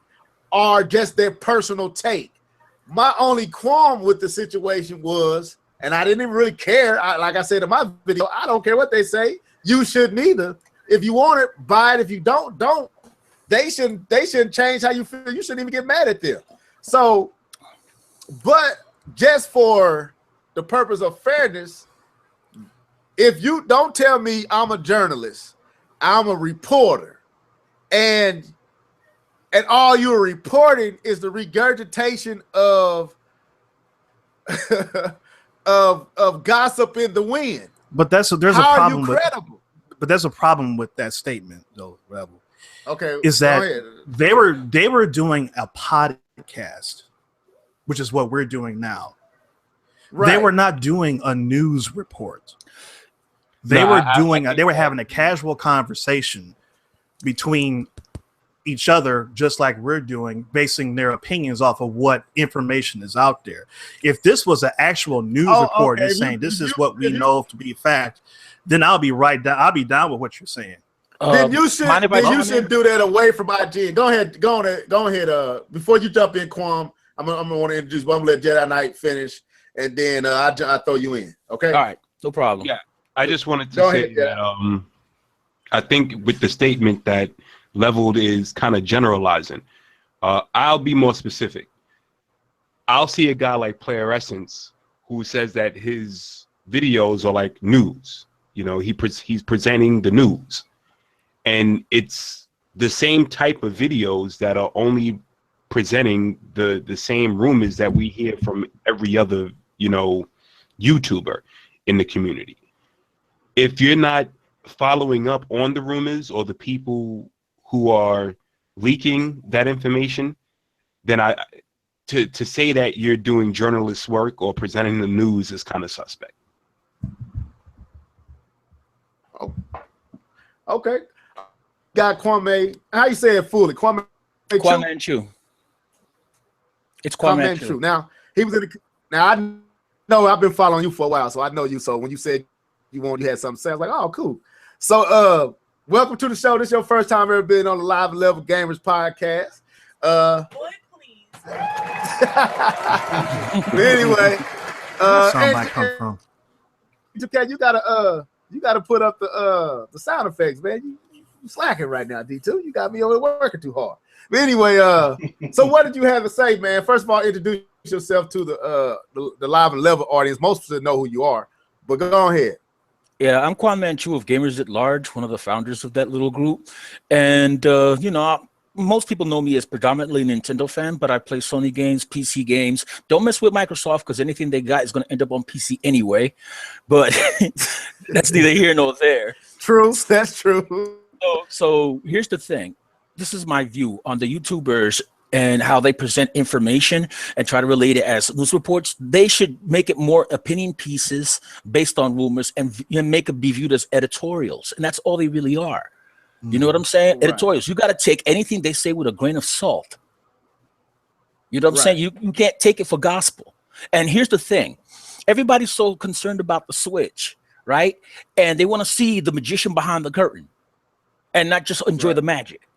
or just their personal take. My only qualm with the situation was, and I didn't even really care. Like I said in my video, I don't care what they say. You shouldn't either. If you want it, buy it. If you don't. They shouldn't change how you feel. You shouldn't even get mad at them. So, but just for the purpose of fairness, if you don't tell me I'm a journalist, I'm a reporter, and all you're reporting is the regurgitation of of gossip in the wind. But there's a How problem are you credible? but there's a problem with that statement, though, Rebel. Okay, is that they were doing a podcast, which is what we're doing now. Right. They were not doing a news report. They were having a casual conversation between each other, just like we're doing, basing their opinions off of what information is out there. If this was an actual news report and saying this is what we know to be a fact, then I'll be down with what you're saying. Then you should do that away from IG. Go ahead. Before you jump in, Kwame, I'm gonna want to introduce. But I'm gonna let Jedi Knight finish, and then I throw you in. Okay. All right. No problem. Yeah. I just wanted to say that I think with the statement that Leveled is kind of generalizing, I'll be more specific. I'll see a guy like Player Essence who says that his videos are like news. You know, he's presenting the news. And it's the same type of videos that are only presenting the same rumors that we hear from every other, YouTuber in the community. If you're not following up on the rumors or the people who are leaking that information, then to say that you're doing journalist work or presenting the news is kind of suspect. Oh, okay. Got Kwame. How you say it fully? Kwame Chu. It's Kwame Chu. Now he was in the. Now I know I've been following you for a while, so I know you. So when you said you had something to say, I was like, oh, cool. So welcome to the show. This is your first time ever been on the Live Level Gamers podcast. Boy, please. But anyway, where somebody come from? You gotta put up the sound effects, man. You slacking right now, D2. You got me over working too hard. But anyway, so what did you have to say, man? First of all, introduce yourself to the Live and Level audience. Most of them know who you are, but go ahead. Yeah, I'm Kwame Chu of Gamers at Large, one of the founders of that little group. And, most people know me as predominantly a Nintendo fan, but I play Sony games, PC games. Don't mess with Microsoft because anything they got is going to end up on PC anyway. But that's neither here nor there. True, that's true. So here's the thing. This is my view on the YouTubers and how they present information and try to relate it as news reports. They should make it more opinion pieces based on rumors and make it be viewed as editorials. And that's all they really are. You know what I'm saying? Right. Editorials. You got to take anything they say with a grain of salt. You know what I'm saying? You can't take it for gospel. And here's the thing. Everybody's so concerned about the Switch, right? And they want to see the magician behind the curtain and not just enjoy the magic.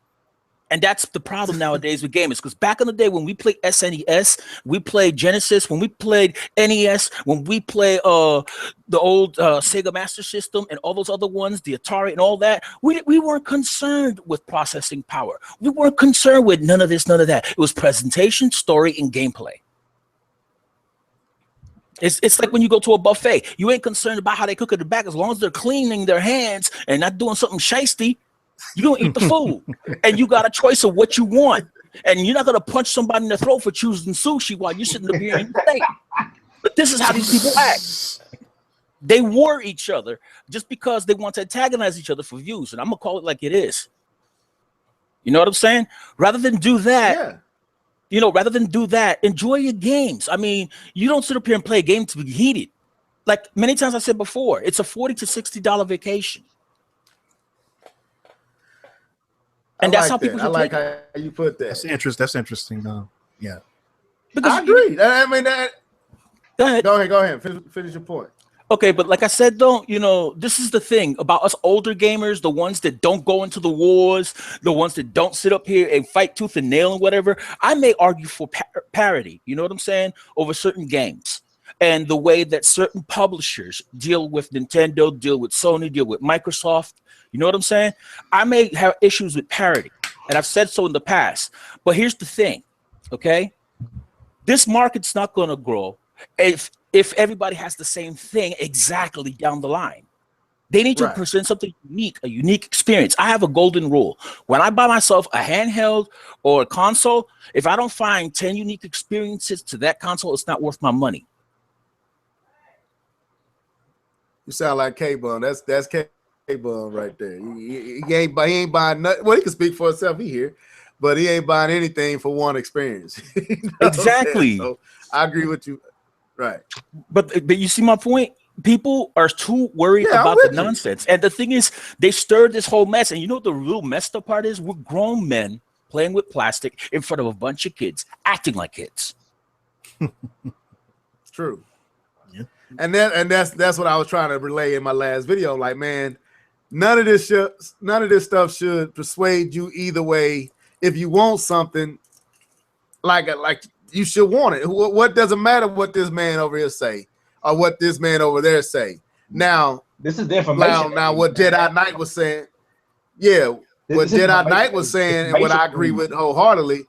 And that's the problem nowadays with gamers. Because back in the day when we played SNES, we played Genesis, when we played NES, when we played the old Sega Master System and all those other ones, the Atari and all that, we weren't concerned with processing power. We weren't concerned with none of this, none of that. It was presentation, story, and gameplay. It's like when you go to a buffet. You ain't concerned about how they cook at the back as long as they're cleaning their hands and not doing something shiesty. You're gonna eat the food, and you got a choice of what you want, and you're not gonna punch somebody in the throat for choosing sushi while you're sitting up here eating steak. But this is how these people act. They war each other just because they want to antagonize each other for views, and I'm gonna call it like it is. You know what I'm saying? Rather than do that, rather than do that, enjoy your games. I mean, you don't sit up here and play a game to be heated. Like many times I said before, it's a $40 to $60 vacation. And that's how people should like take it. how you put that. That's interesting. Yeah. Because I agree. I mean, go ahead. Go ahead. Finish your point. Okay, but like I said, this is the thing about us older gamers, the ones that don't go into the wars, the ones that don't sit up here and fight tooth and nail and whatever. I may argue for parity, you know what I'm saying, over certain games. And the way that certain publishers deal with Nintendo, deal with Sony, deal with Microsoft, you know what I'm saying? I may have issues with parity, and I've said so in the past. But here's the thing, okay? This market's not going to grow if everybody has the same thing exactly down the line. They need to present something unique, a unique experience. I have a golden rule. When I buy myself a handheld or a console, if I don't find 10 unique experiences to that console, it's not worth my money. You sound like K-Bun. That's K-Bun right there. He ain't buying nothing. Well, he can speak for himself. He here, but he ain't buying anything for one experience. You know Exactly. So I agree with you. Right. But you see my point? People are too worried about the nonsense. And the thing is, they stirred this whole mess. And you know what the real messed up part is? We're grown men playing with plastic in front of a bunch of kids, acting like kids. It's true. Yeah. And that's what I was trying to relay in my last video. Like, man, none of this stuff should persuade you either way. If you want something, like you should want it. What doesn't matter what this man over here say or what this man over there say. Now, this is the information. Now what Jedi Knight was saying, what Jedi Knight was saying, and what I agree with wholeheartedly.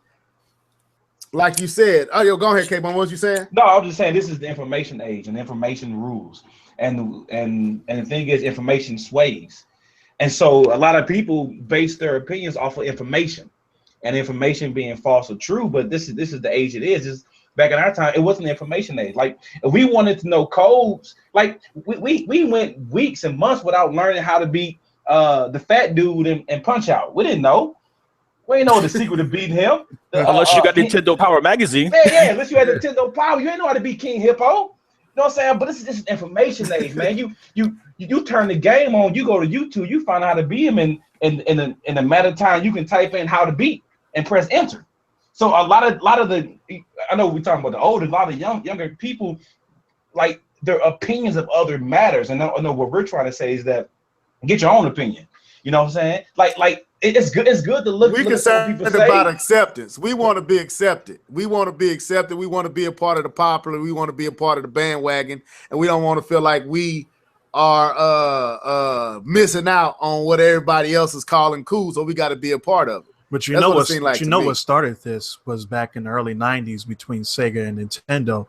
Like you said, go ahead, K-Bone. What was you saying? No, I was just saying this is the information age and information rules, and the thing is, information sways, and so a lot of people base their opinions off of information, and information being false or true. But this is the age it is. Back in our time, it wasn't the information age. Like if we wanted to know codes, like we went weeks and months without learning how to beat the fat dude and Punch Out. We didn't know. We ain't know the secret to beating him. Unless you got Nintendo Power Magazine. Yeah, unless you had Nintendo Power. You ain't know how to beat King Hippo. You know what I'm saying? But this is information age, man. You turn the game on, you go to YouTube, you find out how to beat him in a matter of time. You can type in how to beat and press enter. So a lot of the, I know we're talking about the older, a lot of younger people, like their opinions of other matters. And I know what we're trying to say is that get your own opinion. You know what I'm saying? Like it's good to look. We concerned about acceptance. We want to be accepted. We want to be accepted. We want to be a part of the popular. We want to be a part of the bandwagon, and we don't want to feel like we are missing out on what everybody else is calling cool. So we got to be a part of it. But what started this was back in the early 90s between Sega and Nintendo,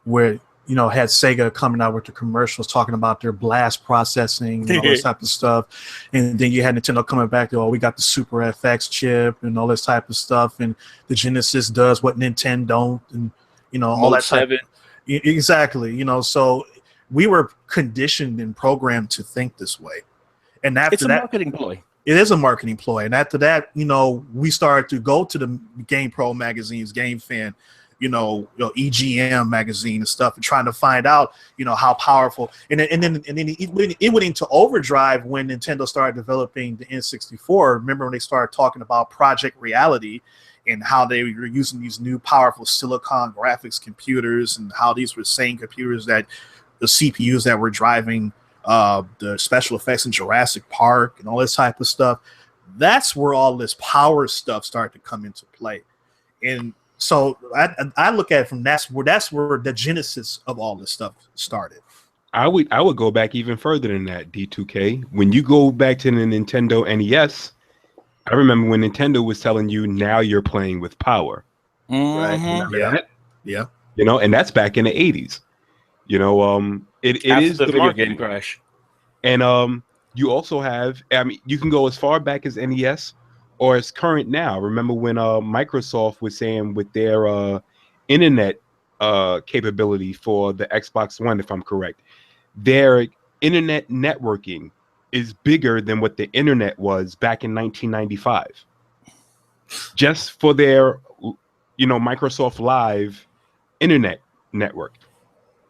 where had Sega coming out with the commercials talking about their blast processing and all this type of stuff. And then you had Nintendo coming back to, we got the Super FX chip and all this type of stuff. And the Genesis does what Nintendo don't, and all that type. Exactly. So we were conditioned and programmed to think this way. And after it's a marketing ploy. It is a marketing ploy. And after that, we started to go to the Game Pro magazines, Game Fan, EGM magazine and stuff, and trying to find out, how powerful. And then it went into overdrive when Nintendo started developing the N64. Remember when they started talking about Project Reality and how they were using these new powerful silicon graphics computers, and how these were same computers that the CPUs that were driving the special effects in Jurassic Park and all this type of stuff. That's where all this power stuff started to come into play. And so I look at it from that's where the genesis of all this stuff started. I would go back even further than that, D2K. When you go back to the Nintendo NES, I remember when Nintendo was telling you, now you're playing with power. Right? Remember that? Yeah. And that's back in the 80s. It is the video game crash. And you also have, you can go as far back as NES or as current now. Remember when Microsoft was saying with their internet capability for the Xbox One, if I'm correct. Their internet networking is bigger than what the internet was back in 1995. Just for their, Microsoft Live internet network.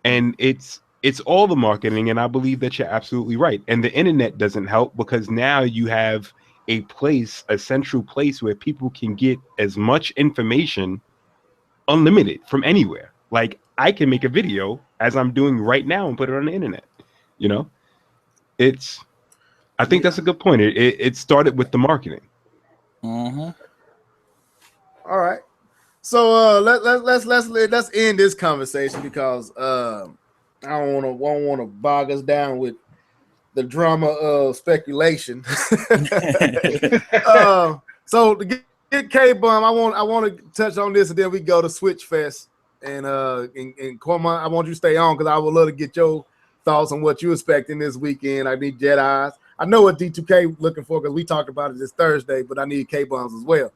And it's all the marketing, and I believe that you're absolutely right. And the internet doesn't help because now you have a central place where people can get as much information unlimited from anywhere. Like I can make a video as I'm doing right now and put it on the internet. I think that's a good point. It started with the marketing. Mm-hmm. All right. So let's end this conversation because I don't want to bog us down with the drama of speculation. So to get K-Bum, I want to touch on this, and then we go to SWITCHFEST. And Corman, I want you to stay on because I would love to get your thoughts on what you're expecting this weekend. I need Jedi's. I know what D2K looking for because we talked about it this Thursday, but I need K-Bums as well.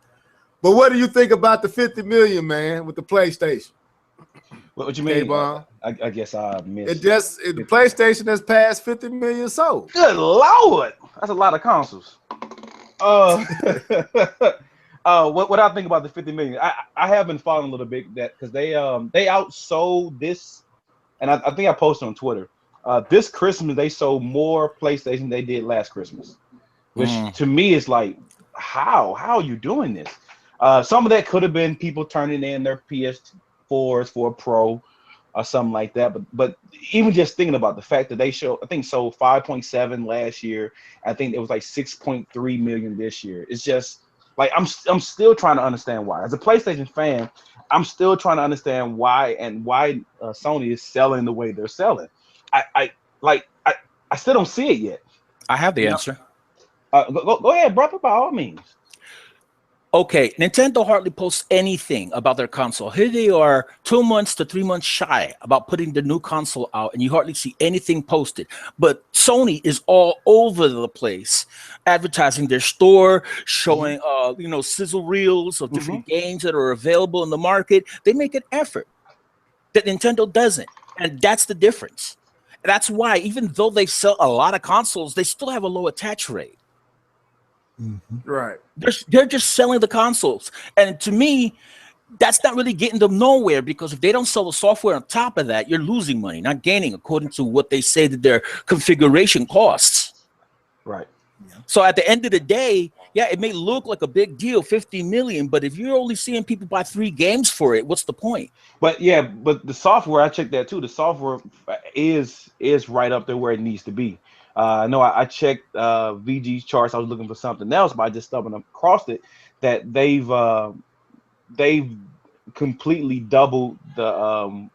But what do you think about the 50 million, man, with the PlayStation? What you mean? I guess I missed. The PlayStation has passed 50 million sold. Good Lord, that's a lot of consoles. What I think about the 50 million, I have been following a little bit that because they outsold this, and I think I posted on Twitter. This Christmas they sold more PlayStation than they did last Christmas, which to me is like, how are you doing this? Some of that could have been people turning in their PS4s for a Pro or something like that. But even just thinking about the fact that they sold 5.7 last year, I think it was like 6.3 million this year. It's just like I'm still trying to understand why. As a PlayStation fan, I'm still trying to understand why Sony is selling the way they're selling. I still don't see it yet. I have the answer. Go ahead, brother, by all means. Okay, Nintendo hardly posts anything about their console. Here they are 2 months to 3 months shy about putting the new console out, and you hardly see anything posted. But Sony is all over the place, advertising their store, showing sizzle reels of different games that are available in the market. They make an effort that Nintendo doesn't, and that's the difference. That's why even though they sell a lot of consoles, they still have a low attach rate. Right. They're just selling the consoles. And to me, that's not really getting them nowhere because if they don't sell the software on top of that, you're losing money, not gaining, according to what they say that their configuration costs. Right. So at the end of the day, yeah, it may look like a big deal, 50 million, but if you're only seeing people buy 3 games for it, what's the point? But the software, I checked that too. The software is right up there where it needs to be. I know I checked VG's charts. I was looking for something else, but I just stumbled across it that they've completely doubled the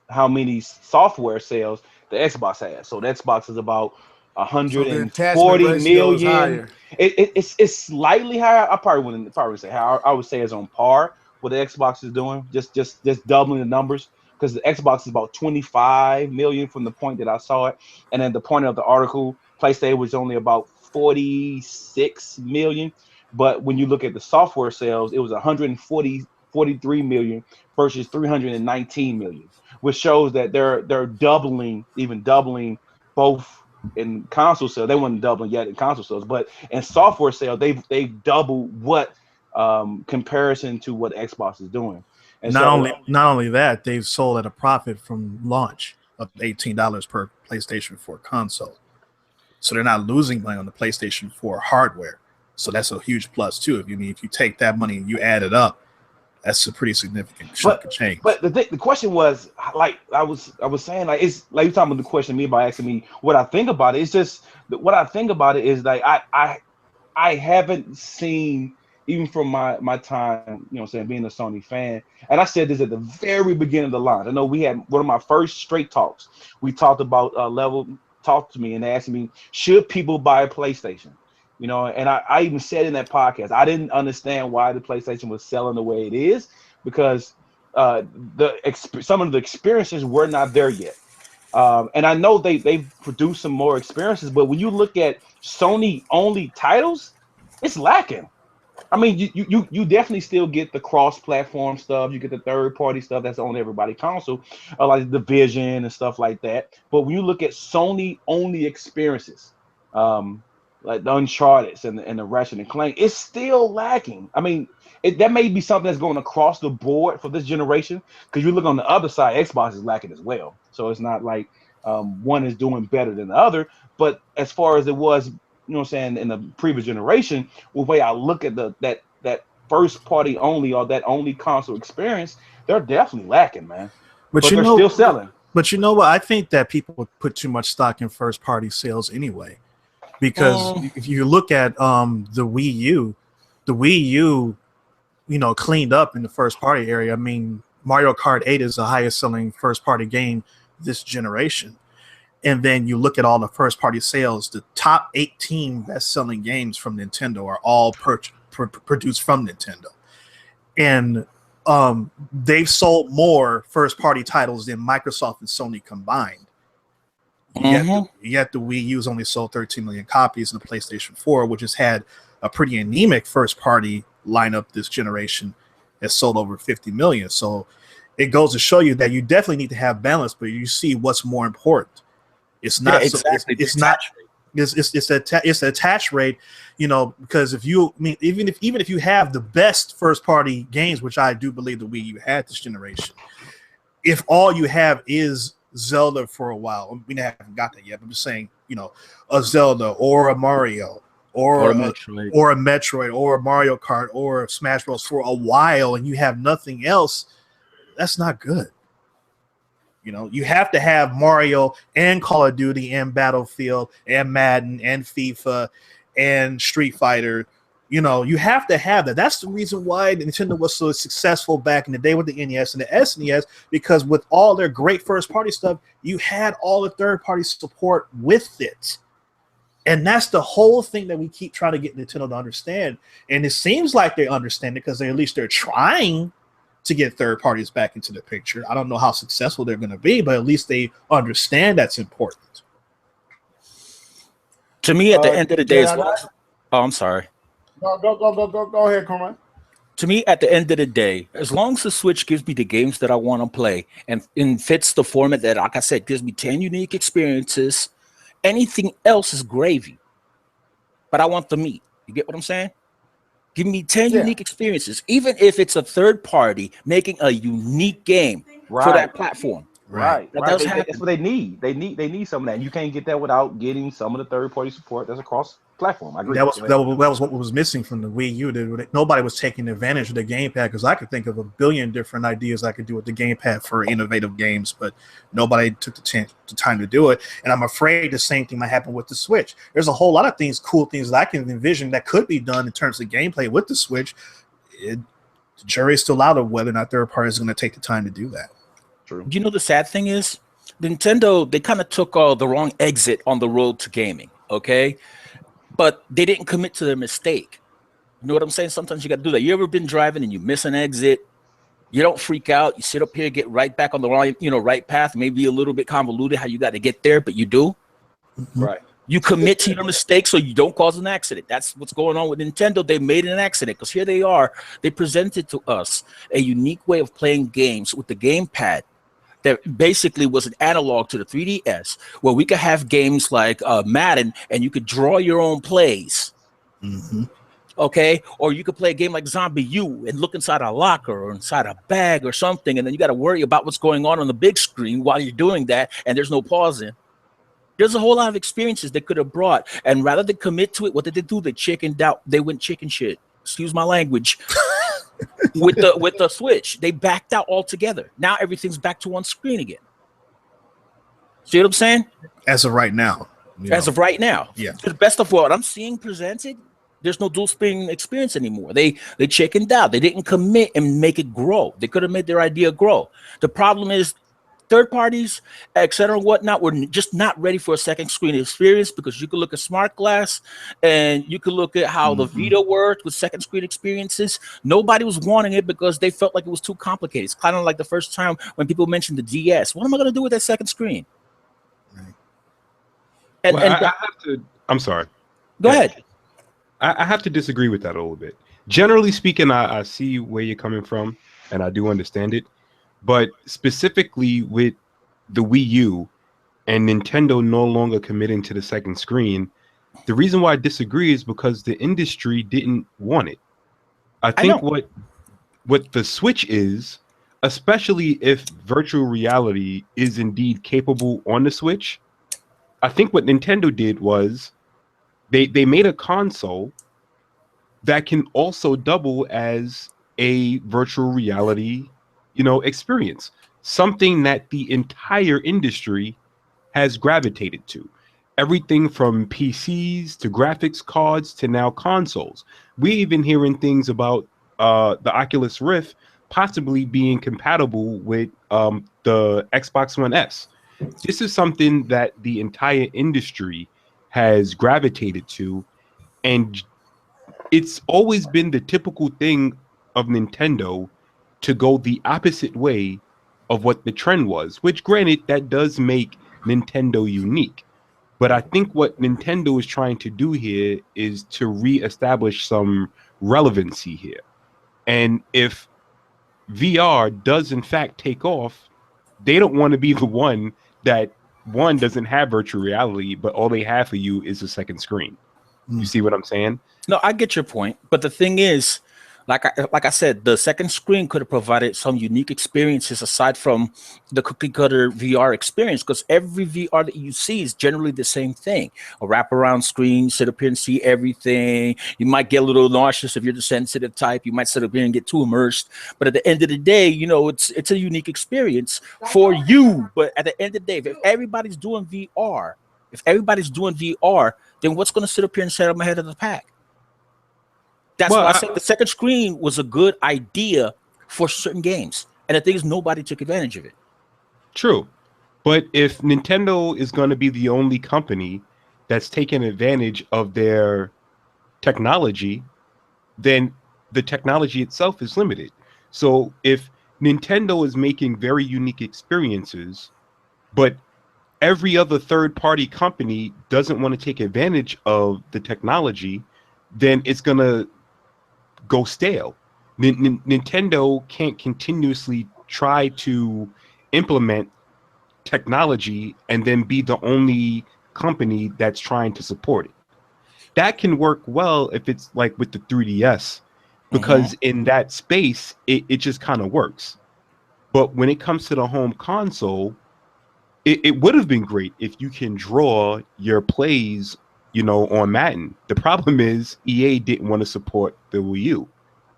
how many software sales the Xbox has. So the Xbox is about 140 million. It's slightly higher. I probably wouldn't say higher. I would say it's on par with the Xbox is doing. Just doubling the numbers. Because the Xbox is about 25 million from the point that I saw it. And then the point of the article, PlayStation was only about 46 million. But when you look at the software sales, it was 43 million versus 319 million, which shows that they're doubling both in console sales. They weren't doubling yet in console sales, but in software sales, they've doubled what comparison to what Xbox is doing. And not only that, they've sold at a profit from launch of $18 per PlayStation 4 console. So they're not losing money on the PlayStation 4 hardware. So that's a huge plus too. If you take that money and you add it up, that's a pretty significant chunk of change. But the question was, like I was saying, like it's like you're talking about the question me by asking me what I think about it. It's just what I think about it is like I haven't seen, even from my time, being a Sony fan, and I said this at the very beginning of the launch. I know we had one of my first straight talks. We talked about Level talked to me and asked me, should people buy a PlayStation? And I even said in that podcast, I didn't understand why the PlayStation was selling the way it is because some of the experiences were not there yet. And I know they've produced some more experiences, but when you look at Sony only titles, it's lacking. I mean, you definitely still get the cross-platform stuff. You get the third-party stuff that's on everybody console, like Division and stuff like that. But when you look at Sony-only experiences, like the Uncharted and the Ratchet and Clank, it's still lacking. I mean, that may be something that's going across the board for this generation. Because you look on the other side, Xbox is lacking as well. So it's not like one is doing better than the other. But as far as it was, you know what I'm saying, in the previous generation, the way I look at that first party only or that only console experience, they're definitely lacking, man. But you they're know, still selling. But you know what? I think that people put too much stock in first party sales anyway. Because if you look at the Wii U, you know, cleaned up in the first party area. I mean, Mario Kart 8 is the highest selling first party game this generation. And then you look at all the first party sales, the top 18 best selling games from Nintendo are all produced from Nintendo. And they've sold more first party titles than Microsoft and Sony combined. Yet the Wii U's only sold 13 million copies, and the PlayStation 4, which has had a pretty anemic first party lineup this generation, has sold over 50 million. So it goes to show you that you definitely need to have balance, but you see what's more important. It's not exactly. It's not. It's the attach rate, you know, because even if you have the best first party games, which I do believe the Wii U had this generation, if all you have is Zelda for a while, we haven't got that yet. But I'm just saying, you know, a Zelda or a Mario or a Metroid or a Mario Kart or Smash Bros. For a while, and you have nothing else, that's not good. You know, you have to have Mario and Call of Duty and Battlefield and Madden and FIFA and Street Fighter. You know, you have to have that. That's the reason why Nintendo was so successful back in the day with the NES and the SNES, because with all their great first-party stuff, you had all the third-party support with it. And that's the whole thing that we keep trying to get Nintendo to understand. And it seems like they understand it because at least they're trying to get third parties back into the picture. I don't know how successful they're going to be, but at least they understand that's important. To me, at the end of the day, I'm sorry. Go ahead, Cormac. To me, at the end of the day, as long as the Switch gives me the games that I want to play and fits the format that, like I said, gives me 10 unique experiences, anything else is gravy. But I want the meat. You get what I'm saying? Give me 10 unique experiences, even if it's a third party making a unique game for that platform. Right. That's what they need. They need some of that. And you can't get that without getting some of the third party support that's across platform. I agree. That was what was missing from the Wii U. Nobody was taking advantage of the gamepad, because I could think of a billion different ideas I could do with the gamepad for innovative games, but nobody took the time to do it. And I'm afraid the same thing might happen with the Switch. There's a whole lot of cool things that I can envision that could be done in terms of gameplay with the Switch. The jury's still out of whether or not third party is going to take the time to do that. True. You know, the sad thing is, Nintendo, they kind of took the wrong exit on the road to gaming, okay? But they didn't commit to their mistake. You know what I'm saying? Sometimes you got to do that. You ever been driving and you miss an exit? You don't freak out. You sit up here, get right back on the right path. Maybe a little bit convoluted how you got to get there, but you do. Right. You commit to your mistake so you don't cause an accident. That's what's going on with Nintendo. They made an accident because here they are. They presented to us a unique way of playing games with the gamepad that basically was an analog to the 3DS, where we could have games like Madden, and you could draw your own plays. Okay, or you could play a game like Zombie U and look inside a locker or inside a bag or something, and then you got to worry about what's going on the big screen while you're doing that, and there's no pausing. There's a whole lot of experiences they could have brought, and rather than commit to it, what did they do? They chickened out. They went chicken shit. Excuse my language. with the Switch, they backed out altogether. Now everything's back to one screen again. See what I'm saying? As of right now. Of right now. Yeah. To the best of what I'm seeing presented, there's no dual screen experience anymore. They chickened out. They didn't commit and make it grow. They could have made their idea grow. The problem is third parties, etc., whatnot, were just not ready for a second screen experience, because you could look at Smart Glass and you could look at how the Vita worked with second screen experiences. Nobody was wanting it because they felt like it was too complicated. It's kind of like the first time when people mentioned the DS. What am I going to do with that second screen? Right. I have to. I'm sorry. Go ahead. I have to disagree with that a little bit. Generally speaking, I see where you're coming from, and I do understand it. But specifically with the Wii U and Nintendo no longer committing to the second screen, the reason why I disagree is because the industry didn't want it. I I think know. what the Switch is, especially if virtual reality is indeed capable on the Switch, I think what Nintendo did was they made a console that can also double as a virtual reality, experience. Something that the entire industry has gravitated to. Everything from PCs to graphics cards to now consoles. We're even hearing things about the Oculus Rift possibly being compatible with the Xbox One S. This is something that the entire industry has gravitated to, and it's always been the typical thing of Nintendo to go the opposite way of what the trend was, which granted, that does make Nintendo unique. But I think what Nintendo is trying to do here is to reestablish some relevancy here. And if VR does in fact take off, they don't want to be the one that one doesn't have virtual reality, but all they have for you is a second screen. You see what I'm saying? No, I get your point, but the thing is, like I said, the second screen could have provided some unique experiences aside from the cookie cutter VR experience, because every VR that you see is generally the same thing: a wraparound screen, sit up here and see everything. You might get a little nauseous if you're the sensitive type. You might sit up here and get too immersed. But at the end of the day, it's a unique experience for you. But at the end of the day, if everybody's doing VR, then what's going to sit up here and set them ahead of the pack? That's Well, why I said the second screen was a good idea for certain games. And the thing is, nobody took advantage of it. True. But if Nintendo is going to be the only company that's taking advantage of their technology, then the technology itself is limited. So if Nintendo is making very unique experiences, but every other third-party company doesn't want to take advantage of the technology, then it's going to go stale. Nintendo can't continuously try to implement technology and then be the only company that's trying to support it. That can work well if it's like with the 3DS, because in that space, it just kind of works. But when it comes to the home console, it would have been great if you can draw your plays, on Madden. The problem is EA didn't want to support the Wii U,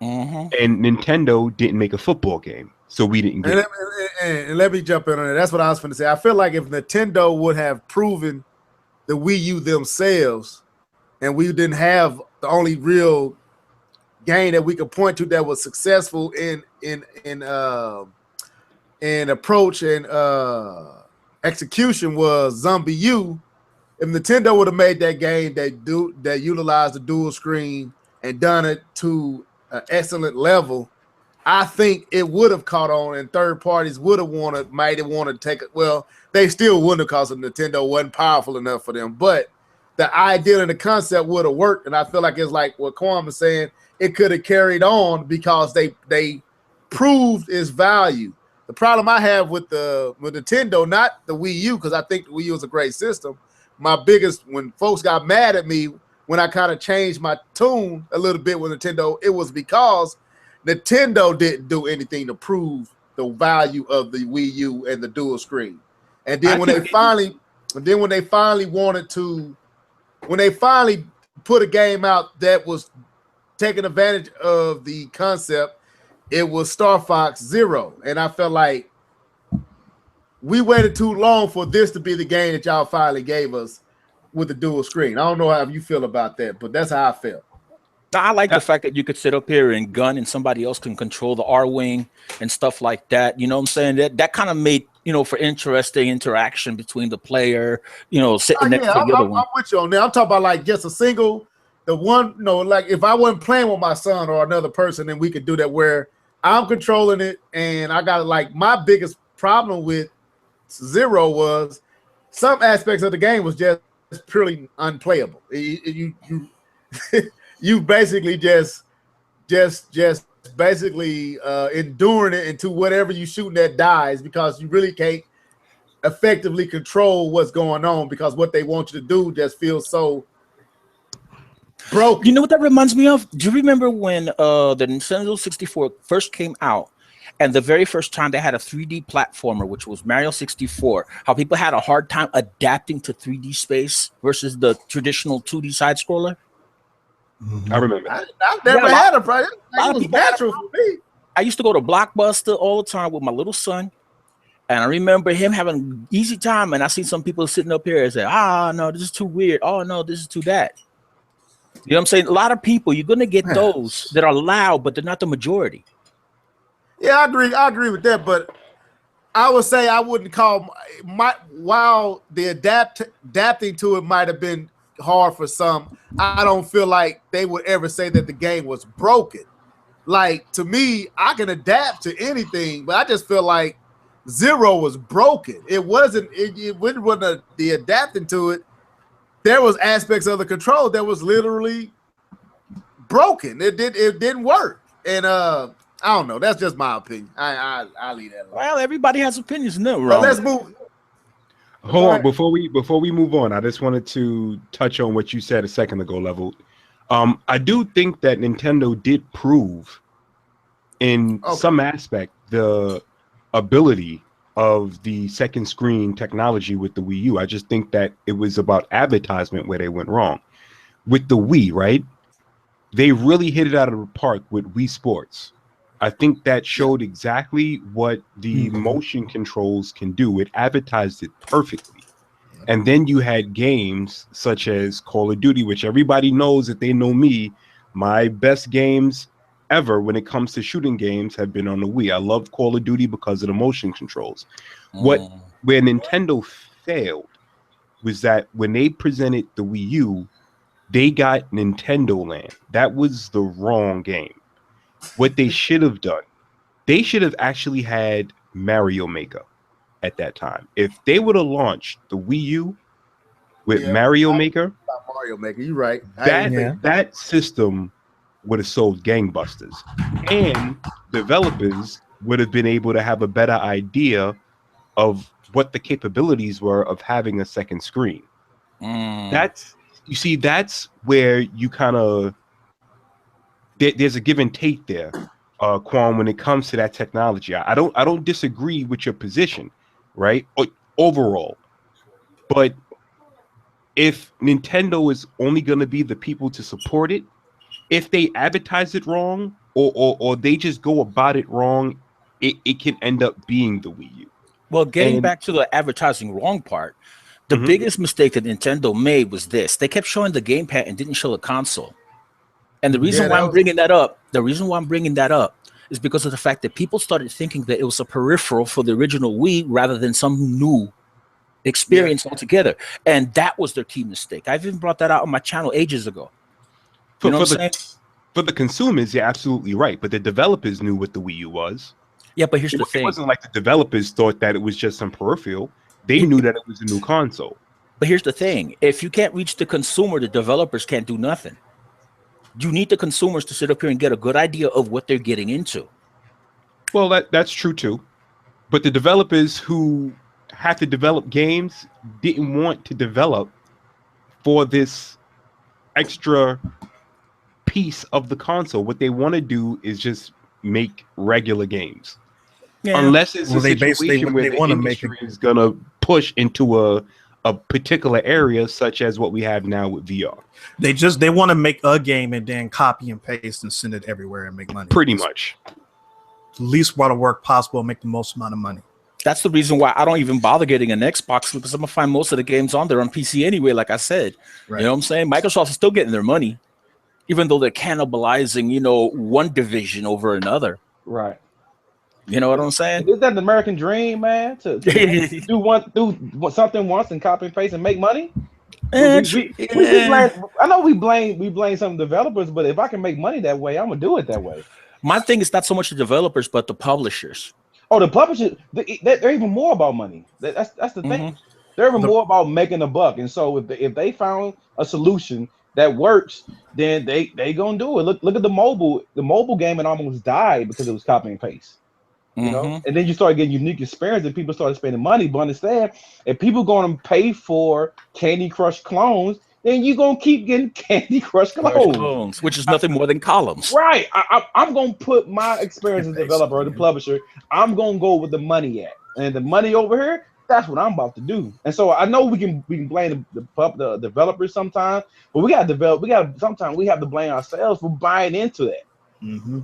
and Nintendo didn't make a football game, so we didn't get it. And let me jump in on it. That's what I was going to say. I feel like if Nintendo would have proven the Wii U themselves, and we didn't have the only real game that we could point to that was successful in approach and execution was Zombie U. If Nintendo would have made that game that utilized the dual screen and done it to an excellent level, I think it would have caught on, and third parties might have wanted to take it. Well, they still wouldn't have, because Nintendo wasn't powerful enough for them. But the idea and the concept would have worked, and I feel like it's like what Kwame was saying. It could have carried on because they proved its value. The problem I have with Nintendo, not the Wii U, because I think the Wii U is a great system. When folks got mad at me when I kind of changed my tune a little bit with Nintendo, it was because Nintendo didn't do anything to prove the value of the Wii U and the dual screen. And then when they finally put a game out that was taking advantage of the concept, it was Star Fox Zero. And I felt like we waited too long for this to be the game that y'all finally gave us with the dual screen. I don't know how you feel about that, but that's how I felt. I like the fact that you could sit up here and gun and somebody else can control the R-wing and stuff like that. You know what I'm saying? That kind of made, for interesting interaction between the player, sitting next to the other one. I'm with you on that. I'm talking about like just a single, the one, like if I wasn't playing with my son or another person, then we could do that where I'm controlling it. And I got like my biggest problem with Zero was some aspects of the game was just purely unplayable. you basically just basically enduring it until whatever you shooting at dies, because you really can't effectively control what's going on, because what they want you to do just feels so broken. You know what that reminds me of? Do you remember when the Nintendo 64 first came out, and the very first time they had a 3D platformer, which was Mario 64, how people had a hard time adapting to 3D space versus the traditional 2D side scroller? I remember. I've never had a problem. It was people natural for me. I used to go to Blockbuster all the time with my little son, and I remember him having an easy time, and I see some people sitting up here and say, no, this is too weird. Oh, no, this is too that. You know what I'm saying? A lot of people, you're going to get those that are loud, but they're not the majority. Yeah, I agree with that, but I would say I wouldn't call while the adapting to it might have been hard for some, I don't feel like they would ever say that the game was broken. Like, to me, I can adapt to anything, but I just feel like Zero was broken. It wasn't the adapting to it. There was aspects of the control that was literally broken. It didn't work. And I don't know. That's just my opinion. I leave that alone. Well, everybody has opinions. No, But let's move. Hold on, before we move on, I just wanted to touch on what you said a second ago, Level. I do think that Nintendo did prove in some aspect the ability of the second screen technology with the Wii U. I just think that it was about advertisement where they went wrong. With the Wii, right? They really hit it out of the park with Wii Sports. I think that showed exactly what the motion controls can do. It advertised it perfectly. And then you had games such as Call of Duty, which everybody knows that they know me. My best games ever when it comes to shooting games have been on the Wii. I love Call of Duty because of the motion controls. Where Nintendo failed was that when they presented the Wii U, they got Nintendo Land. That was the wrong game. What they should have done, they should have actually had Mario Maker at that time. If they would have launched the Wii U with Mario Maker, you're right. That system would have sold gangbusters, and developers would have been able to have a better idea of what the capabilities were of having a second screen. That's where you kind of there's a give and take there, Quan, when it comes to that technology. I don't disagree with your position, right? Overall, but if Nintendo is only going to be the people to support it, if they advertise it wrong or they just go about it wrong, it can end up being the Wii U. Well, getting back to the advertising wrong part, the biggest mistake that Nintendo made was this. They kept showing the gamepad and didn't show the console. And the reason why I'm bringing that up is because of the fact that people started thinking that it was a peripheral for the original Wii rather than some new experience altogether. And that was their key mistake. I've even brought that out on my channel ages ago. You know what I'm saying? For the consumers, you're absolutely right. But the developers knew what the Wii U was. Yeah, but here's the thing. It wasn't like the developers thought that it was just some peripheral. They knew that it was a new console. But here's the thing. If you can't reach the consumer, the developers can't do nothing. You need the consumers to sit up here and get a good idea of what they're getting into. Well, that's true too. But the developers who have to develop games didn't want to develop for this extra piece of the console. What they want to do is just make regular games. Yeah. Unless it's a situation where the industry is going to push into a particular area, such as what we have now with VR. They want to make a game and then copy and paste and send it everywhere and make money. Pretty much. The least amount of work possible and make the most amount of money. That's the reason why I don't even bother getting an Xbox, because I'm gonna find most of the games on there on PC anyway. Like I said, right. You know what I'm saying? Microsoft is still getting their money, even though they're cannibalizing, one division over another. Right. You know what I'm saying? Is that the American dream, man? To do something once and copy and paste and make money? I know we blame some developers, but if I can make money that way, I'm gonna do it that way. My thing is not so much the developers, but the publishers. Oh, the publishers, they're even more about money. That's the thing. They're even more about making a buck. And so if they found a solution that works, then they gonna do it. Look at the mobile game, and almost died because it was copy and paste. You know, and then you start getting unique experience, and people started spending money. But understand, if people going to pay for Candy Crush clones, then you gonna keep getting Candy Crush clones, which is nothing more than columns. Right. I'm gonna put my experience as a developer or the publisher. I'm gonna go with the money at, and the money over here. That's what I'm about to do. And so I know we can blame the developers sometimes, but we got sometimes we have to blame ourselves for buying into that. Mm-hmm.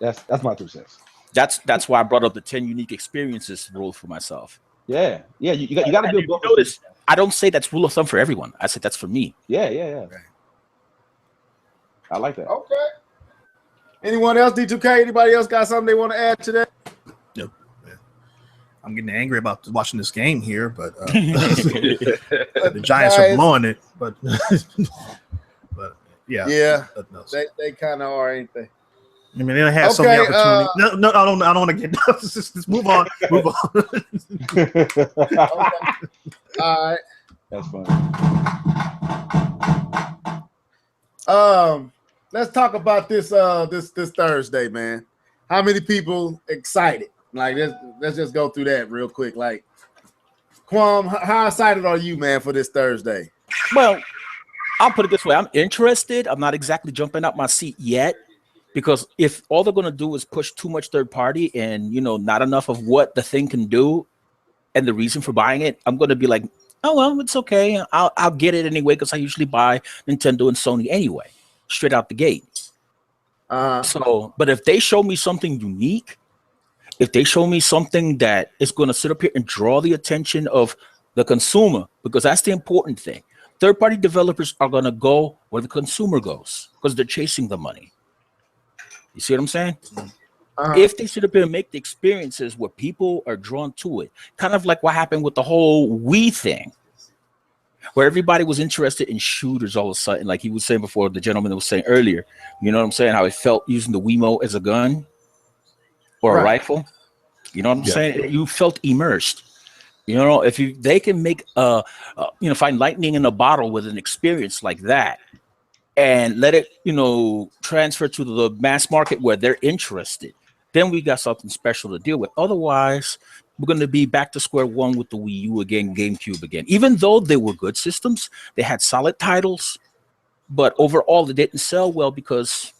That's my 2 cents. That's why I brought up the 10 unique experiences rule for myself. Yeah. You got to do. Notice I don't say that's rule of thumb for everyone. I said that's for me. Yeah. I like that. Okay. Anyone else? D2K? Anybody else got something they want to add to that? Nope. I'm getting angry about watching this game here, but the Giants are blowing it. But yeah. They kind of are, ain't they? I mean, they have so many opportunities. No, I don't want to get. Just move on. Okay. All right. That's funny. Let's talk about this this Thursday, man. How many people excited? Like, let's just go through that real quick. Like, Quam, how excited are you, man, for this Thursday? Well, I'll put it this way: I'm interested. I'm not exactly jumping out my seat yet. Because if all they're going to do is push too much third party and, not enough of what the thing can do and the reason for buying it, I'm going to be like, oh, well, it's okay. I'll get it anyway because I usually buy Nintendo and Sony anyway, straight out the gate. But if they show me something unique, if they show me something that is going to sit up here and draw the attention of the consumer, because that's the important thing. Third-party developers are going to go where the consumer goes because they're chasing the money. You see what I'm saying? If they sit up here and make the experiences where people are drawn to it, kind of like what happened with the whole Wii thing, where everybody was interested in shooters all of a sudden, like he was saying before, the gentleman that was saying earlier, you know what I'm saying? How it felt using the Wiimote as a gun or a rifle. You know what I'm saying? You felt immersed. If they can make find lightning in a bottle with an experience like that, and let it, transfer to the mass market where they're interested, then we got something special to deal with. Otherwise, we're going to be back to square one with the Wii U again, GameCube again. Even though they were good systems, they had solid titles, but overall, they didn't sell well because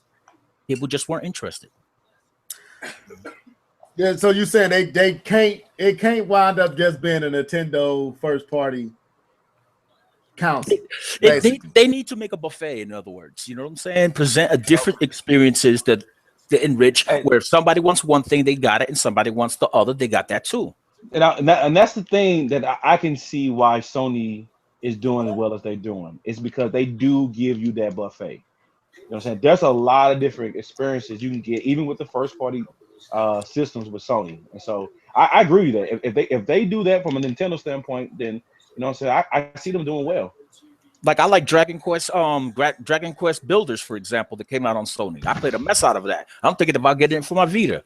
people just weren't interested. Yeah, so you saying it can't wind up just being a Nintendo first party council. They need to make a buffet, in other words. You know what I'm saying? Present a different experiences that enrich, where if somebody wants one thing, they got it, and somebody wants the other, they got that too. And that's the thing that I can see why Sony is doing as well as they're doing. It's because they do give you that buffet. You know what I'm saying? There's a lot of different experiences you can get, even with the first party systems with Sony. And so I agree with that. If they do that from a Nintendo standpoint, then you know what I'm saying, I see them doing well. Like I like Dragon Quest Builders, for example, that came out on Sony. I played a mess out of that. I'm thinking about getting it for my Vita. You know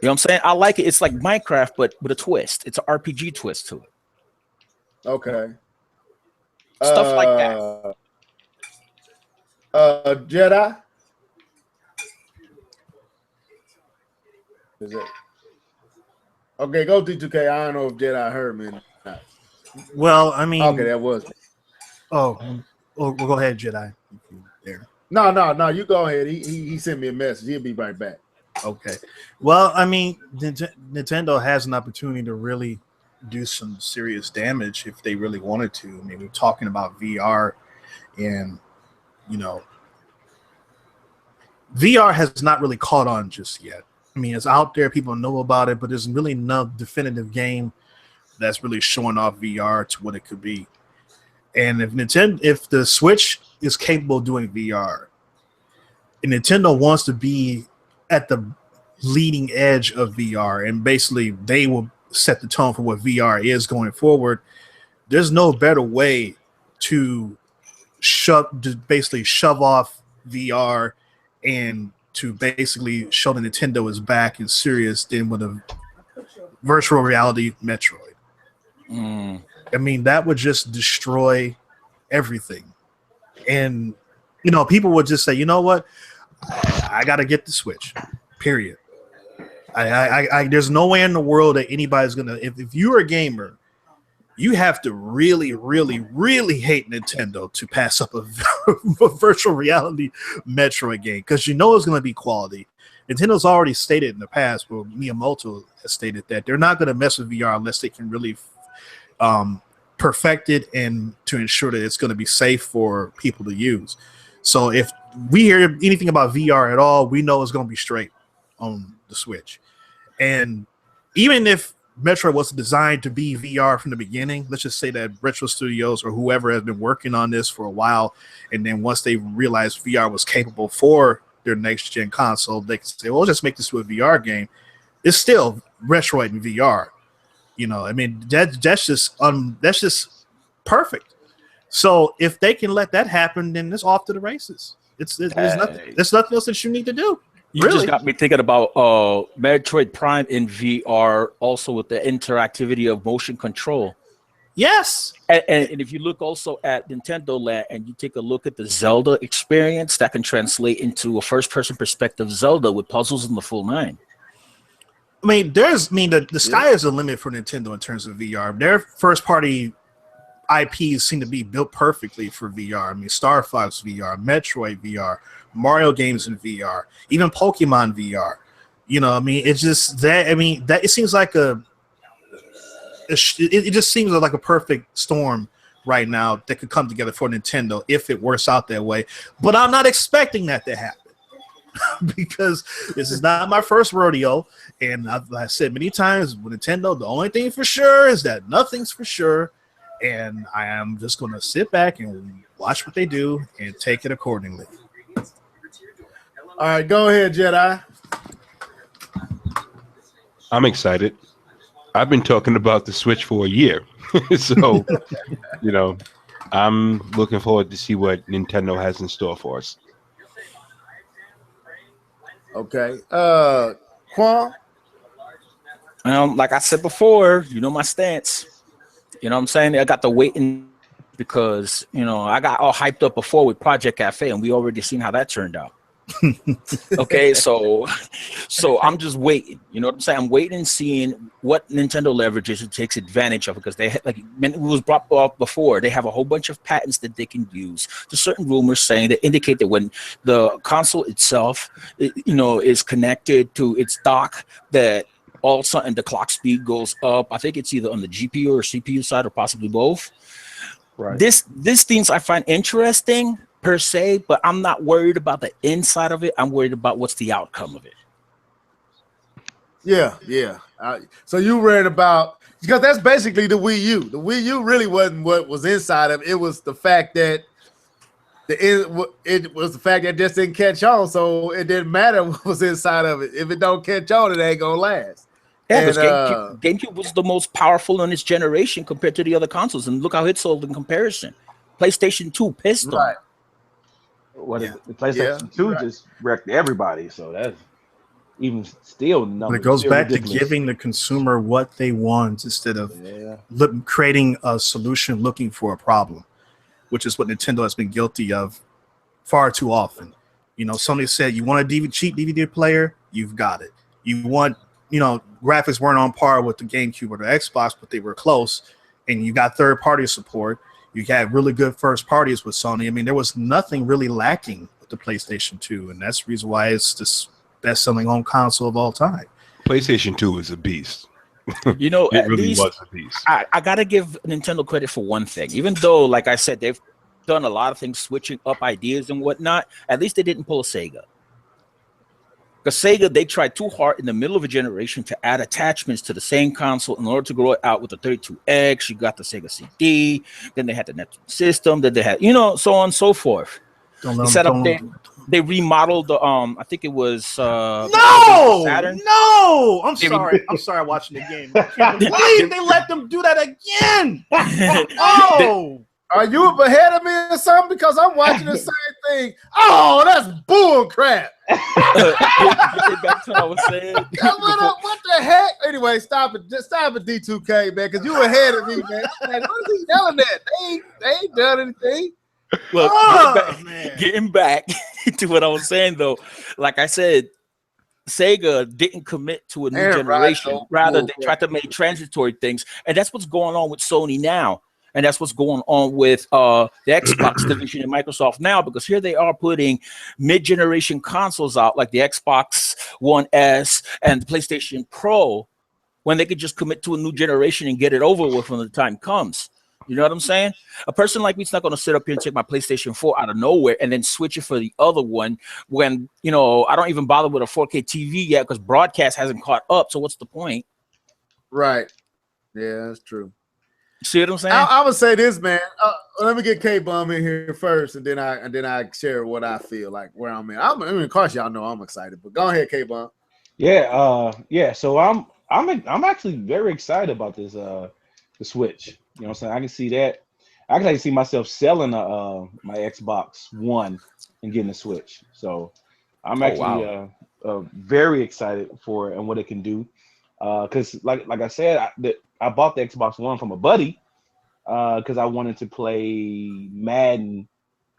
what I'm saying? I like it. It's like Minecraft, but with a twist. It's an RPG twist to it. Okay. Stuff like that. Jedi? Is it? Okay, go D2K. I don't know if Jedi heard me. Well, I mean, okay, that was. Oh, we'll go ahead, Jedi. There. No. You go ahead. He sent me a message. He'll be right back. Okay. Well, I mean, Nintendo has an opportunity to really do some serious damage if they really wanted to. I mean, we're talking about VR, and VR has not really caught on just yet. I mean, it's out there, people know about it, but there's really no definitive game that's really showing off VR to what it could be. And if the Switch is capable of doing VR, and Nintendo wants to be at the leading edge of VR, and basically they will set the tone for what VR is going forward, there's no better way to basically shove off VR and to basically show that Nintendo is back and serious than with a virtual reality Metroid. I mean, that would just destroy everything. And, you know, people would just say, you know what? I got to get the Switch, period. There's no way in the world that anybody's going to, if you're a gamer, you have to really, really, really hate Nintendo to pass up a virtual reality Metroid game, because you know it's going to be quality. Nintendo's already stated in the past, well, Miyamoto has stated that they're not going to mess with VR unless they can really perfect it and to ensure that it's going to be safe for people to use. So if we hear anything about VR at all, we know it's going to be straight on the Switch. And even if Metroid was designed to be VR from the beginning, let's just say that Retro Studios or whoever has been working on this for a while, and then once they realized VR was capable for their next gen console, they can say, well, just make this to a VR game. It's still Metroid in VR. You know, I mean, that's just perfect. So if they can let that happen, then it's off to the races. There's nothing else that you need to do. You just got me thinking about Metroid Prime in VR, also with the interactivity of motion control. Yes. And if you look also at Nintendo Land and you take a look at the Zelda experience, that can translate into a first-person perspective Zelda with puzzles in the full nine. I mean, the sky is the limit for Nintendo in terms of VR. Their first-party IPs seem to be built perfectly for VR. I mean, Star Fox VR, Metroid VR, Mario games in VR, even Pokemon VR. You know, I mean, it's just that. I mean, that it seems like it just seems like a perfect storm right now that could come together for Nintendo if it works out that way. But I'm not expecting that to happen because this is not my first rodeo. And I said many times with Nintendo, the only thing for sure is that nothing's for sure. And I am just going to sit back and watch what they do and take it accordingly. All right, go ahead, Jedi. I'm excited. I've been talking about the Switch for a year. So, you know, I'm looking forward to see what Nintendo has in store for us. Okay. Quan? Like I said before, you know my stance. You know what I'm saying? I got to wait because, you know, I got all hyped up before with Project Cafe, and we already seen how that turned out. Okay, so I'm just waiting. You know what I'm saying? I'm waiting and seeing what Nintendo leverages and takes advantage of, because they like it was brought up before. They have a whole bunch of patents that they can use. There's certain rumors saying that indicate that when the console itself, is connected to its dock, that all of a sudden the clock speed goes up. I think it's either on the GPU or CPU side or possibly both. Right. This things I find interesting per se, but I'm not worried about the inside of it. I'm worried about what's the outcome of it. Yeah. So you worried about, because that's basically the Wii U. The Wii U really wasn't what was inside of it. It was the fact that it was the fact that it just didn't catch on. So it didn't matter what was inside of it. If it don't catch on, it ain't gonna last. Yeah, because GameCube was the most powerful in its generation compared to the other consoles, and look how it sold in comparison. PlayStation 2 pissed them. Right. The PlayStation 2 just wrecked everybody, so that's even still But it goes back to giving the consumer what they want instead of creating a solution looking for a problem, which is what Nintendo has been guilty of far too often. You know, somebody said, you want a cheap DVD player, you've got it. You want, graphics weren't on par with the GameCube or the Xbox, but they were close, and you got third-party support. You had really good first parties with Sony. I mean, there was nothing really lacking with the PlayStation 2, and that's the reason why it's the best-selling home console of all time. PlayStation 2 is a beast. You know, it really was a beast. I got to give Nintendo credit for one thing. Even though, like I said, they've done a lot of things, switching up ideas and whatnot, at least they didn't pull a Sega. Because Sega, they tried too hard in the middle of a generation to add attachments to the same console in order to grow it out with the 32X. You got the Sega CD, then they had the Neptune system, then they had, so on and so forth. They remodeled the I think it was Saturn. No, I'm sorry watching the game. I can't believe they let them do that again. Are you up ahead of me or something? Because I'm watching the same thing. Oh, that's bull crap. Get back to what I was saying. What the heck? Anyway, stop it. Just stop it, D2K, man, because you ahead of me, man. Like, what is he yelling at? They ain't done anything. Look, Man. getting back to what I was saying, though, like I said, Sega didn't commit to a new generation. Rather, they tried to make transitory things. And that's what's going on with Sony now. And that's what's going on with the Xbox division and Microsoft now, because here they are putting mid-generation consoles out like the Xbox One S and the PlayStation Pro, when they could just commit to a new generation and get it over with when the time comes. You know what I'm saying? A person like me's not going to sit up here and take my PlayStation 4 out of nowhere and then switch it for the other one when, you know, I don't even bother with a 4K TV yet because broadcast hasn't caught up. So what's the point? Right. Yeah, that's true. See what I'm saying? I would say this, man. Let me get K-Bum in here first, and then I share what I feel like where I'm at. I mean, of course, y'all know I'm excited, but go ahead, K-Bum. Yeah. So I'm actually very excited about this the Switch. You know what I'm saying? I can see that. I can actually see myself selling my Xbox One and getting a Switch. So I'm actually very excited for it and what it can do. Because like I said, I bought the Xbox One from a buddy because I wanted to play Madden.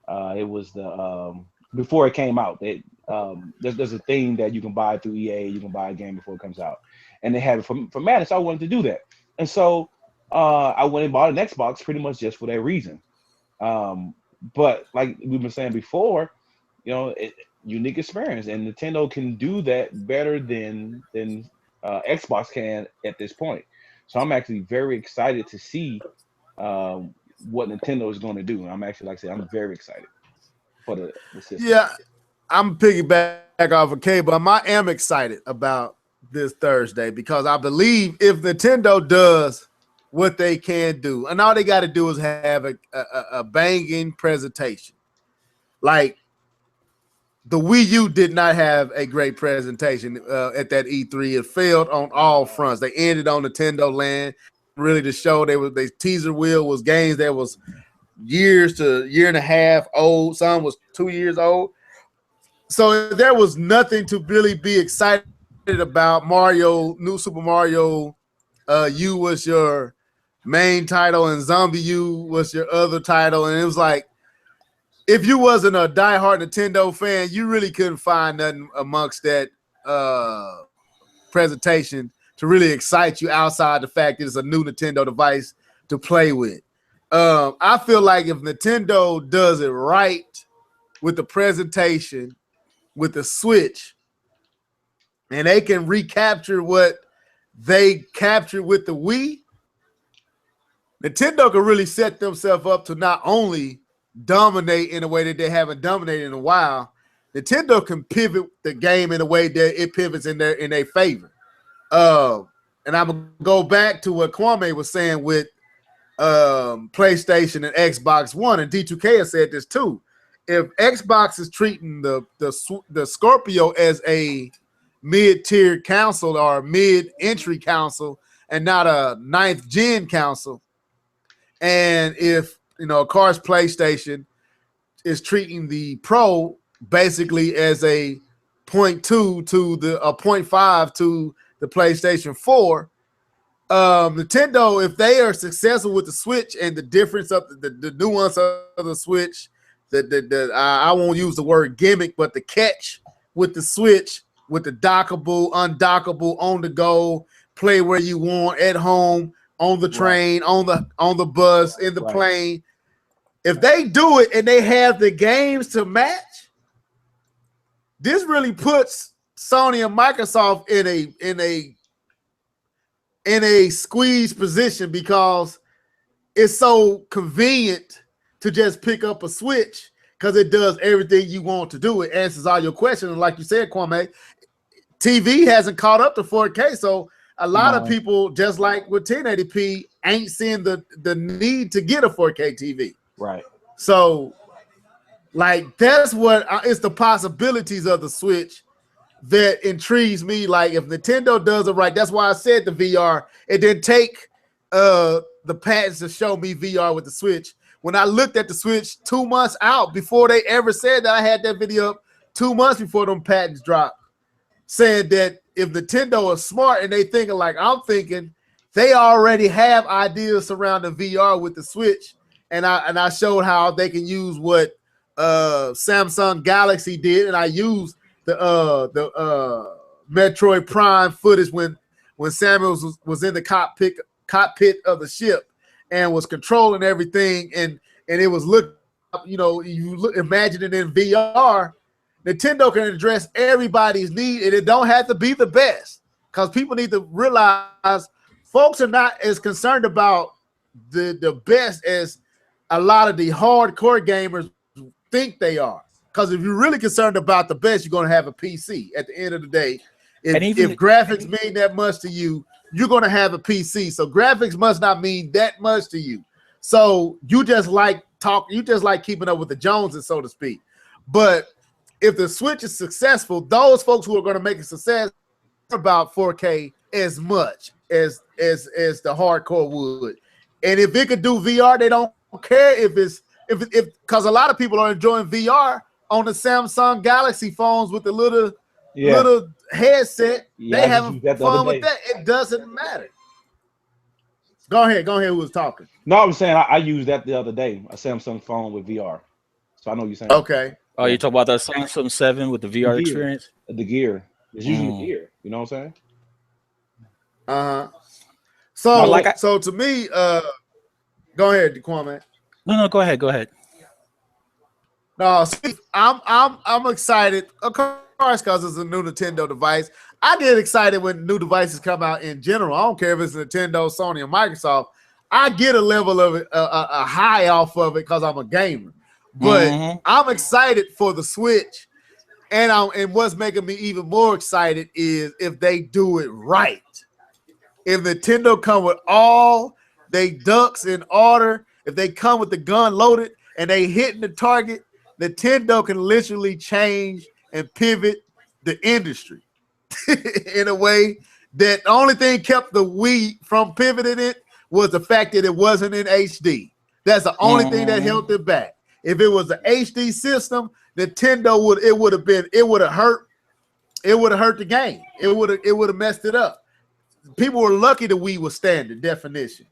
It was the before it came out. There's a thing that you can buy through EA. You can buy a game before it comes out, and they have it for Madden. So I wanted to do that, and so I went and bought an Xbox pretty much just for that reason. But like we've been saying before, you know, unique experience, and Nintendo can do that better than Xbox can at this point. So I'm actually very excited to see what Nintendo is going to do. I'm actually, like I said, I'm very excited for the system. Yeah, I'm piggyback off of K, but I am excited about this Thursday because I believe if Nintendo does what they can do, and all they got to do is have a banging presentation. Like the Wii U did not have a great presentation at that E3. It failed on all fronts. They ended on Nintendo Land. Really, to show they teaser wheel was games that was years to year and a half old. Some was 2 years old. So there was nothing to really be excited about. New Super Mario U was your main title, and Zombie U was your other title, and it was like, if you wasn't a diehard Nintendo fan, you really couldn't find nothing amongst that presentation to really excite you outside the fact that it's a new Nintendo device to play with. I feel like if Nintendo does it right with the presentation, with the Switch, and they can recapture what they captured with the Wii, Nintendo can really set themselves up to not only dominate in a way that they haven't dominated in a while. Nintendo can pivot the game in a way that it pivots in their favor. And I'm gonna go back to what Kwame was saying with PlayStation and Xbox One, and D2K has said this too. If Xbox is treating the Scorpio as a mid-tier console or a mid-entry console and not a 9th gen console, and if of course, PlayStation is treating the Pro basically as a 0.2 to the 0.5 to the PlayStation 4. Nintendo, if they are successful with the Switch and the difference of the nuance of the Switch, I won't use the word gimmick, but the catch with the Switch, with the dockable, undockable, on the go, play where you want, at home, on the train, on the bus, in the plane. If they do it and they have the games to match, this really puts Sony and Microsoft in a squeeze position because it's so convenient to just pick up a Switch because it does everything you want to do. It answers all your questions. And like you said, Kwame, TV hasn't caught up to 4K, so a lot of people, just like with 1080p, ain't seeing the need to get a 4K TV. Right. So, like, that's what it's the possibilities of the Switch that intrigues me. Like, if Nintendo does it right, that's why I said the VR. It didn't take the patents to show me VR with the Switch. when I looked at the Switch 2 months out before they ever said that, I had that video up 2 months before them patents dropped, saying that if Nintendo is smart and they thinking like I'm thinking, they already have ideas surrounding VR with the Switch, and I showed how they can use what Samsung Galaxy did, and I used the Metroid Prime footage when Samuels was in the cockpit of the ship and was controlling everything, and it was looking, imagine it in VR. Nintendo can address everybody's need, and it don't have to be the best, because people need to realize folks are not as concerned about the best as a lot of the hardcore gamers think they are. Because if you're really concerned about the best, you're going to have a PC at the end of the day. If graphics mean that much to you, you're going to have a PC. So graphics must not mean that much to you. So you just like keeping up with the Joneses, so to speak. But if the Switch is successful, those folks who are going to make a success about 4K as much as the hardcore would. And if it could do VR, they don't care if because a lot of people are enjoying VR on the Samsung Galaxy phones with the little headset. They having fun with that. It doesn't matter. Go ahead. Who was talking? No, I was saying I used that the other day, a Samsung phone with VR. So I know what you're saying. Okay. Oh, you talk about the Samsung 7 with the VR experience? The gear. It's using the gear. You know what I'm saying? So to me, go ahead, Kwame. No, go ahead. No, Steve, I'm excited, of course, because it's a new Nintendo device. I get excited when new devices come out in general. I don't care if it's Nintendo, Sony, or Microsoft. I get a level of it, a high off of it because I'm a gamer. But I'm excited for the Switch, and what's making me even more excited is if they do it right. If Nintendo come with all they ducks in order, if they come with the gun loaded and they hitting the target, Nintendo can literally change and pivot the industry in a way that the only thing kept the Wii from pivoting it was the fact that it wasn't in HD. That's the only thing that held it back. If it was an HD system, Nintendo would have hurt the game. It would have messed it up. People were lucky the Wii was standard definition.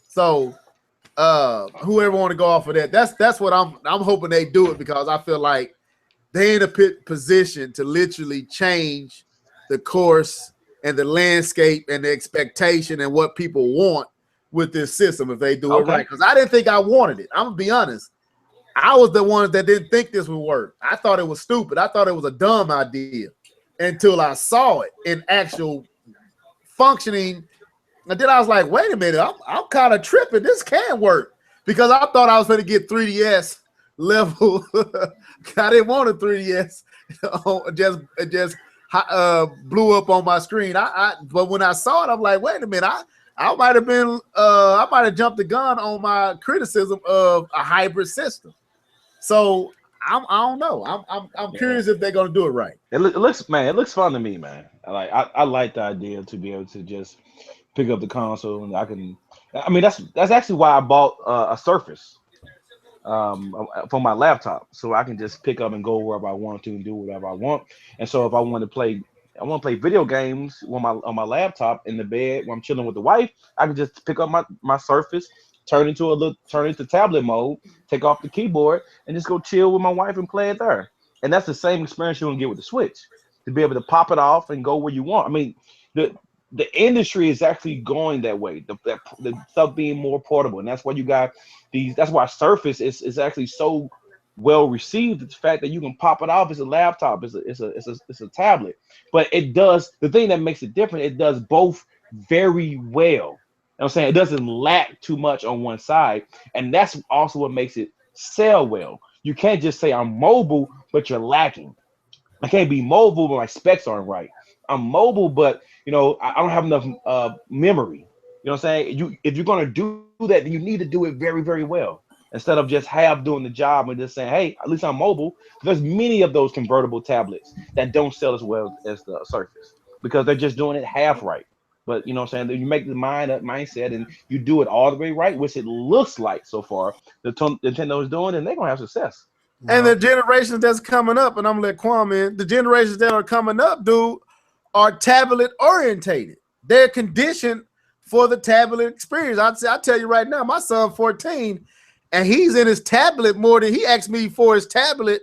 So whoever want to go off of that, that's what I'm hoping they do it, because I feel like they in a position to literally change the course and the landscape and the expectation and what people want with this system if they do it right. Because I didn't think I wanted it. I'm gonna be honest. I was the one that didn't think this would work. I thought it was stupid. I thought it was a dumb idea until I saw it in actual functioning. And then I was like, wait a minute, I'm kind of tripping. This can work, because I thought I was going to get 3DS level. I didn't want a 3DS. It just blew up on my screen. But when I saw it, I'm like, wait a minute, I might have jumped the gun on my criticism of a hybrid system. So I don't know. I'm curious if they're gonna do it right. It looks fun to me, man. I like the idea to be able to just pick up the console, and that's actually why I bought a Surface for my laptop, so I can just pick up and go wherever I want to and do whatever I want. And so if I want to play video games on my laptop in the bed when I'm chilling with the wife, I can just pick up my Surface, turn into tablet mode, take off the keyboard, and just go chill with my wife and play it there. And that's the same experience you're gonna get with the Switch, to be able to pop it off and go where you want. I mean, the industry is actually going that way. The stuff being more portable, and that's why you got these. That's why Surface is actually so well received. The fact that you can pop it off as a laptop, it's a tablet, but it does the thing that makes it different. It does both very well. You know what I'm saying? It doesn't lack too much on one side, and that's also what makes it sell well. You can't just say I'm mobile, but you're lacking. I can't be mobile, but my specs aren't right. I'm mobile, but I don't have enough memory. You know what I'm saying? If you're gonna do that, then you need to do it very, very well, instead of just half doing the job and just saying, hey, at least I'm mobile. There's many of those convertible tablets that don't sell as well as the Surface, because they're just doing it half right. But you know what I'm saying? You make the mindset and you do it all the way right, which it looks like so far Nintendo is doing, and they're gonna have success. And the generations that's coming up, and I'm gonna let Kwame in, the generations that are coming up, dude, are tablet orientated. They're conditioned for the tablet experience. I tell you right now, my son 14, and he's in his tablet more than he asked me for his tablet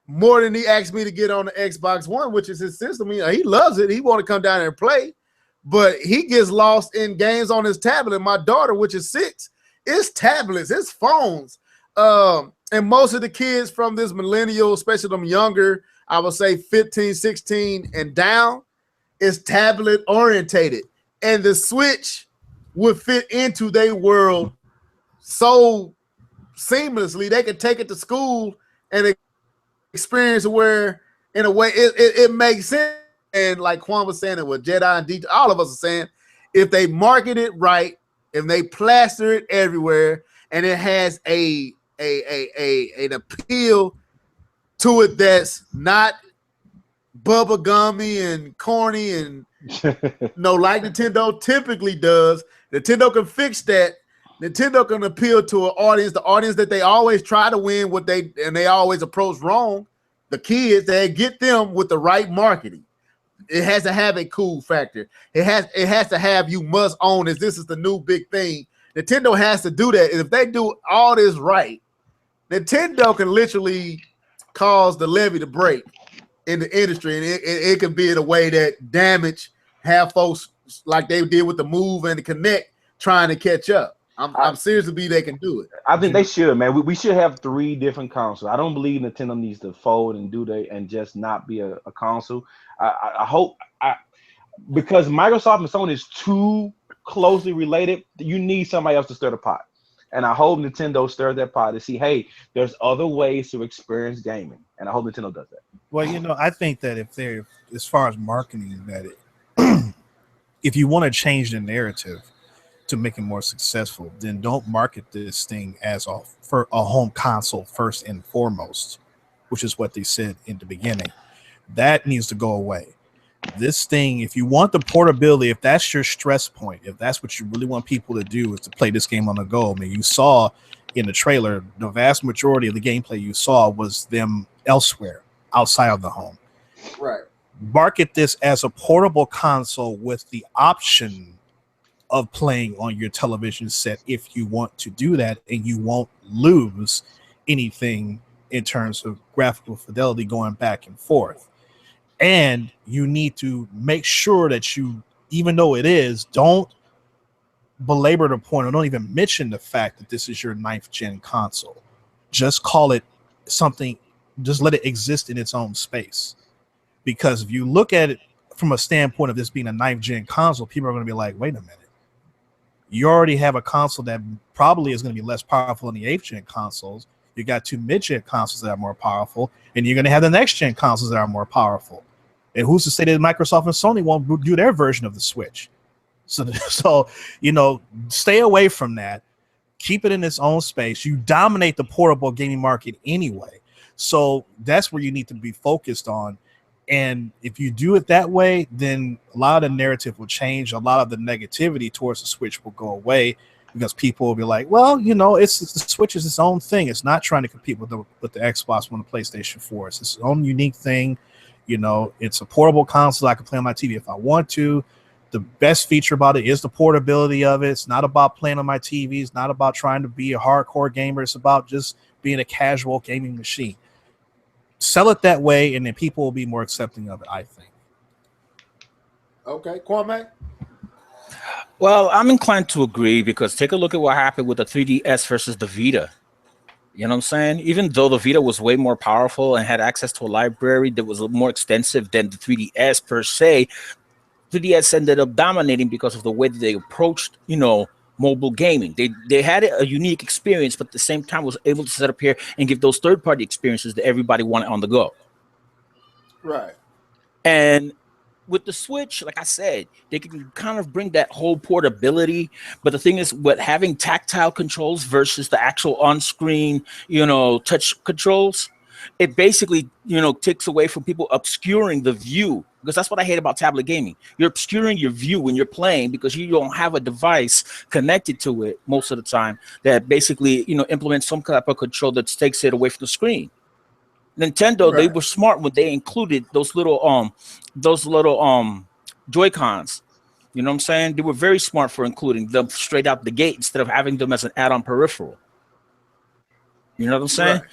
more than he asked me to get on the Xbox One, which is his system. He loves it. He want to come down there and play, but he gets lost in games on his tablet. My daughter, which is 6, it's tablets, it's phones. And most of the kids from this millennial, especially them younger, I would say 15, 16 and down, is tablet orientated. And the Switch would fit into their world so seamlessly. They could take it to school and experience where, in a way, it makes sense. And like Quan was saying, it with Jedi and D, all of us are saying, if they market it right, if they plaster it everywhere, and it has an appeal to it that's not bubblegummy and corny and like Nintendo typically does. Nintendo can fix that. Nintendo can appeal to an audience, the audience that they always try to win and they always approach wrong. The kids, they get them with the right marketing. It has to have a cool factor. It has to have, you must own this. This is the new big thing. Nintendo has to do that. And if they do all this right, Nintendo can literally cause the levee to break in the industry, and it can be in a way that damage have folks like they did with the Move and the Connect trying to catch up. I'm serious to be they can do it. I think they should, man. We should have 3 different consoles. I don't believe Nintendo needs to fold and and just not be a console. I hope because Microsoft and Sony is too closely related, you need somebody else to stir the pot. And I hope Nintendo stirs that pot to see, hey, there's other ways to experience gaming. And I hope Nintendo does that. Well, I think that if they're, as far as marketing, that if you want to change the narrative to make it more successful, then don't market this thing as for a home console first and foremost, which is what they said in the beginning. That needs to go away. This thing, if you want the portability, if that's your stress point, if that's what you really want people to do is to play this game on the go. I mean, you saw in the trailer, the vast majority of the gameplay you saw was them elsewhere outside of the home. Right. Market this as a portable console with the option of playing on your television set if you want to do that, and you won't lose anything in terms of graphical fidelity going back and forth. And you need to make sure that you, even though it is, don't belabor the point or don't even mention the fact that this is your 9th gen console. Just call it something, just let it exist in its own space. Because if you look at it from a standpoint of this being a 9th gen console, people are going to be like, wait a minute. You already have a console that probably is going to be less powerful than the 8th gen consoles. You got 2 mid-gen consoles that are more powerful, and you're going to have the next-gen consoles that are more powerful. And who's to say that Microsoft and Sony won't do their version of the Switch? So stay away from that. Keep it in its own space. You dominate the portable gaming market anyway. So that's where you need to be focused on. And if you do it that way, then a lot of the narrative will change. A lot of the negativity towards the Switch will go away. Because people will be like, well, it's the Switch is its own thing. It's not trying to compete with the Xbox One, the PlayStation 4. It's its own unique thing. It's a portable console. I can play on my TV if I want to. The best feature about it is the portability of it. It's not about playing on my TV. It's not about trying to be a hardcore gamer. It's about just being a casual gaming machine. Sell it that way, and then people will be more accepting of it, I think. Okay, Kwame? Well, I'm inclined to agree because take a look at what happened with the 3DS versus the Vita. You know what I'm saying? Even though the Vita was way more powerful and had access to a library that was more extensive than the 3DS per se, 3DS ended up dominating because of the way that they approached, mobile gaming. They had a unique experience, but at the same time was able to set up here and give those third-party experiences that everybody wanted on the go. Right. And with the Switch, like I said, they can kind of bring that whole portability. But the thing is, with having tactile controls versus the actual on-screen, touch controls, it basically, takes away from people obscuring the view because that's what I hate about tablet gaming. You're obscuring your view when you're playing because you don't have a device connected to it most of the time that basically, implements some type of control that takes it away from the screen. Nintendo, they were smart when they included those little Joy-Cons. You know what I'm saying? They were very smart for including them straight out the gate instead of having them as an add-on peripheral. You know what I'm saying? Right.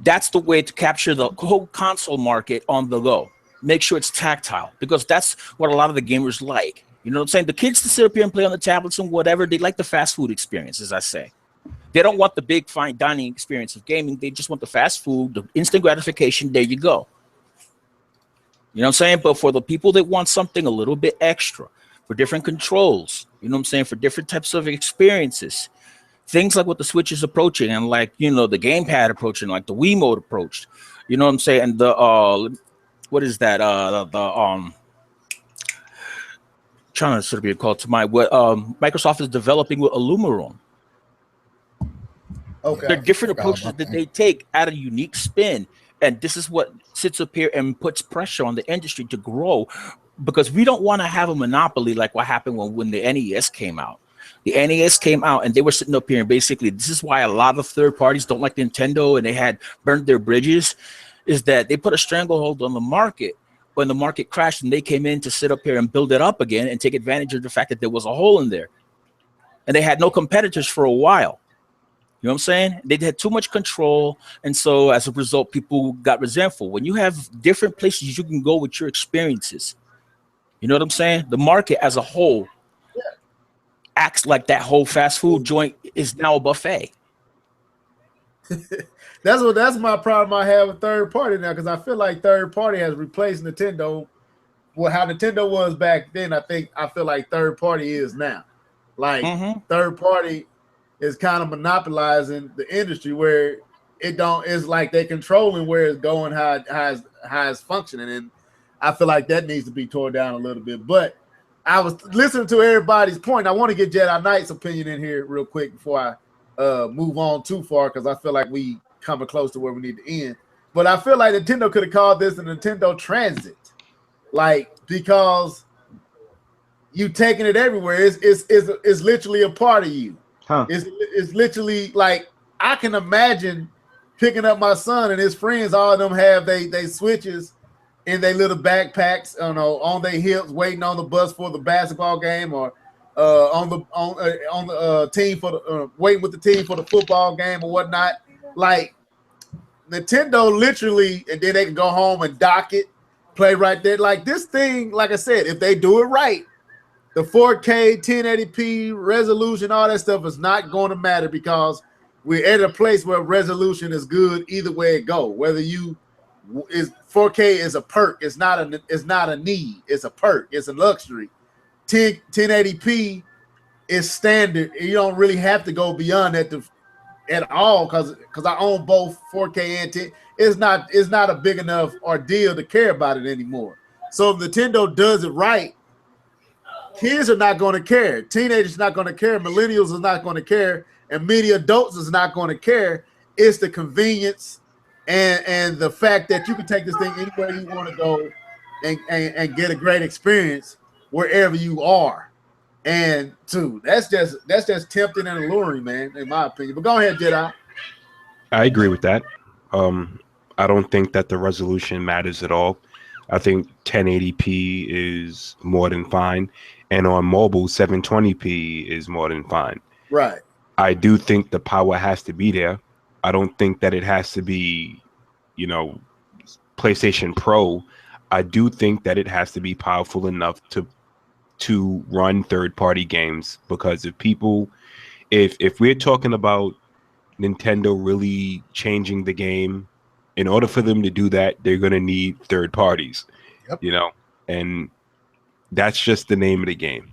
That's the way to capture the whole console market on the go. Make sure it's tactile, because that's what a lot of the gamers like. You know what I'm saying? The kids to sit up here and play on the tablets and whatever, they like the fast food experience, as I say. They don't want the big fine dining experience of gaming. They just want the fast food, the instant gratification. There you go. You know what I'm saying? But for the people that want something a little bit extra, for different controls, you know what I'm saying, for different types of experiences, things like what the Switch is approaching, and like, the gamepad approaching, like the Wiimote approached, you know what I'm saying, and the what is that? Trying to sort of be called to mind what Microsoft is developing with Alumaron. Okay. There are different approaches that they take at a unique spin, and this is what sits up here and puts pressure on the industry to grow, because we don't want to have a monopoly like what happened when the NES came out. The NES came out and they were sitting up here, and basically this is why a lot of third parties don't like Nintendo and they had burned their bridges, is that they put a stranglehold on the market when the market crashed, and they came in to sit up here and build it up again and take advantage of the fact that there was a hole in there. And they had no competitors for a while. You know what I'm saying? They had too much control, and so as a result, people got resentful. When you have different places you can go with your experiences, you know what I'm saying? The market as a whole acts like that whole fast food joint is now a buffet. That's my problem I have with third party now, because I feel like third party has replaced Nintendo. Well, how Nintendo was back then, I feel like third party is now. Like third party is kind of monopolizing the industry, where it's like they're controlling where it's going, how it's functioning, and I feel like that needs to be torn down a little bit. But I was listening to everybody's point. I want to get Jedi Knight's opinion in here real quick before I move on too far, because I feel like we coming close to where we need to end. But I feel like Nintendo could have called this a Nintendo Transit, like, because you taking it everywhere. It's literally a part of you. Huh. It's literally like, I can imagine picking up my son and his friends. All of them have they Switches in their little backpacks, on their hips, waiting on the bus for the basketball game, or on the team for the waiting with the team for the football game or whatnot. Like, Nintendo literally, and then they can go home and dock it, play right there. Like, this thing, like I said, if they do it right, the 4K, 1080p resolution, all that stuff is not going to matter, because we're at a place where resolution is good either way it go. Whether 4K is a perk, it's not a need, it's a perk, it's a luxury. 1080p is standard. You don't really have to go beyond that at all, because I own both 4K and 10. It's not a big enough ordeal to care about it anymore. So if Nintendo does it right, kids are not going to care. Teenagers are not going to care. Millennials are not going to care. And many adults is not going to care. It's the convenience and the fact that you can take this thing anywhere you want to go and get a great experience wherever you are. And that's just tempting and alluring, man, in my opinion. But go ahead, Jedi. I agree with that. I don't think that the resolution matters at all. I think 1080p is more than fine, and on mobile, 720p is more than fine. Right. I do think the power has to be there. I don't think that it has to be, PlayStation Pro. I do think that it has to be powerful enough to run third-party games, because if we're talking about Nintendo really changing the game, in order for them to do that, they're going to need third parties. Yep. And that's just the name of the game.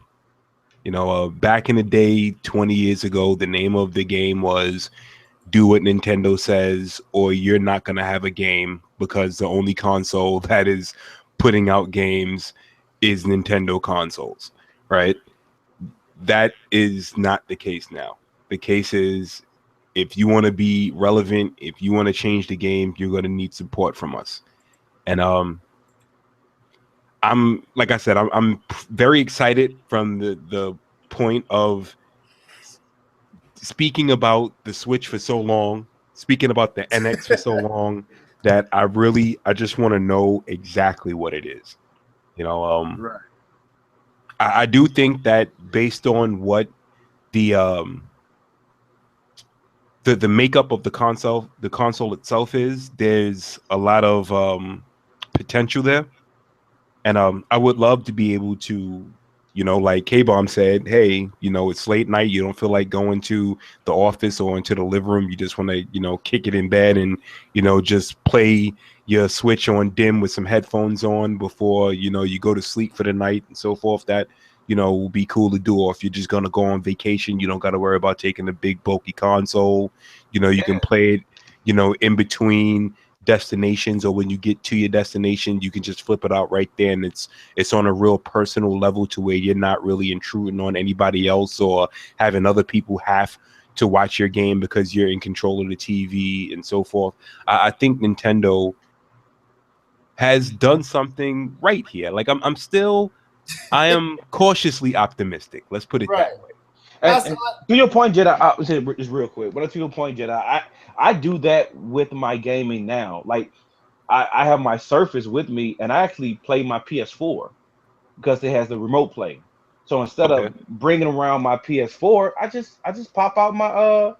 Back in the day, 20 years ago, the name of the game was do what Nintendo says, or you're not going to have a game, because the only console that is putting out games is Nintendo consoles, right? That is not the case now. The case is, if you want to be relevant, if you want to change the game, you're going to need support from us. And I'm like I said, I'm very excited from the point of speaking about the Switch for so long, speaking about the NX for so long, that I just want to know exactly what it is. You know, Right. I do think that based on what the the makeup of the console itself is, there's a lot of potential there. And I would love to be able to, you know, like K-Bomb said, hey, you know, it's late night. You don't feel like going to the office or into the living room. You just want to, you know, kick it in bed and, you know, just play your Switch on dim with some headphones on before, you know, you go to sleep for the night and so forth. That, you know, will be cool to do. Or if you're just going to go on vacation, you don't got to worry about taking a big bulky console. You know, you can play it, you know, in between destinations, or when you get to your destination, you can just flip it out right there, and it's on a real personal level to where you're not really intruding on anybody else or having other people have to watch your game because you're in control of the TV and so forth. I think Nintendo has done something right here. Like I am cautiously optimistic. Let's put it that way. And to your point, Jedi, I'll say just real quick. But to your point, Jedi, I do that with my gaming now. Like I have my Surface with me, and I actually play my PS4 because it has the remote play. So instead of bringing around my PS4, I just pop out my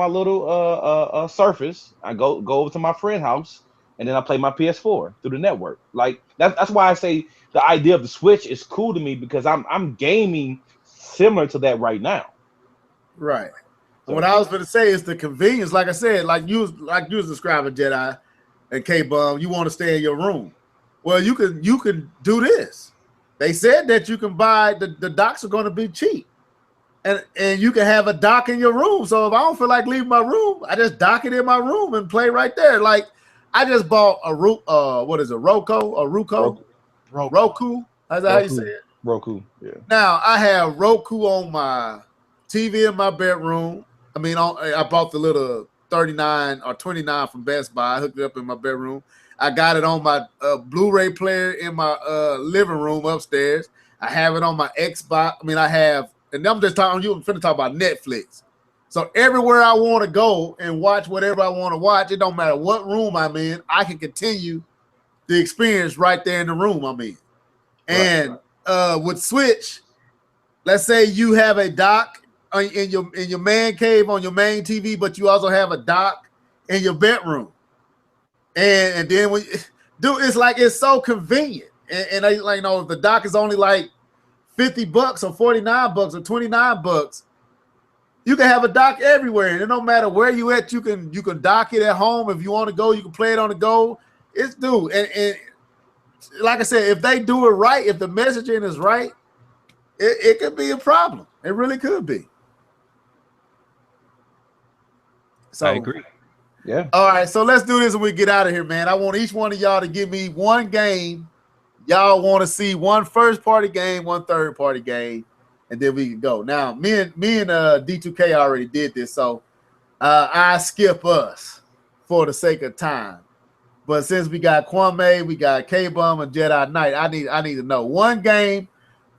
little Surface. I go over to my friend's house, and then I play my PS4 through the network. Like that's why I say the idea of the Switch is cool to me, because I'm gaming similar to that right now. Right. So what I was going to say is the convenience. Like I said, like you was describing, Jedi and K-Bum, you want to stay in your room. Well, you can do this. They said that you can buy the docks are going to be cheap, and you can have a dock in your room. So if I don't feel like leaving my room, I just dock it in my room and play right there. Like I just bought a Roku. How's that how you say it? Roku. Yeah. Now I have Roku on my TV in my bedroom. I mean, I bought the little 39 or 29 from Best Buy. I hooked it up in my bedroom. I got it on my Blu-ray player in my living room upstairs. I have it on my Xbox. I mean, I have, and I'm just talking. You finna talk about Netflix. So everywhere I want to go and watch whatever I want to watch, it don't matter what room I'm in. I can continue the experience right there in the room I'm in. And with Switch, let's say you have a dock in your man cave on your main TV, but you also have a dock in your bedroom, and then when it's like it's so convenient, and I like if the dock is only like $50 or $49 or $29, you can have a dock everywhere, and it don't matter where you at, you can dock it at home. If you want to go, you can play it on the go. It's due, and like I said, if they do it right, if the messaging is right, it could be a problem. It really could be. So I agree. Yeah. All right, so let's do this and we get out of here, man. I want each one of y'all to give me one game y'all want to see, one first-party game, one third-party game, and then we can go. Now, me and D2K already did this, so I skip us for the sake of time. But since we got Kwame, we got K-Bum and Jedi Knight, I need to know one game,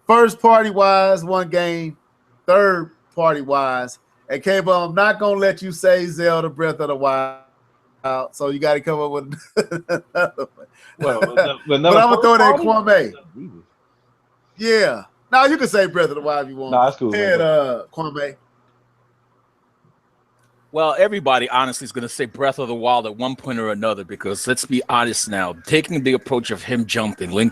first-party wise, one game, third-party wise. And K-Bum, I'm not gonna let you say Zelda Breath of the Wild, so you got to come up with another one. Well, but I'm gonna throw that Kwame. Yeah, now you can say Breath of the Wild if you want. No, that's cool. Kwame. Well, everybody honestly is going to say Breath of the Wild at one point or another, because let's be honest now, taking the approach of Link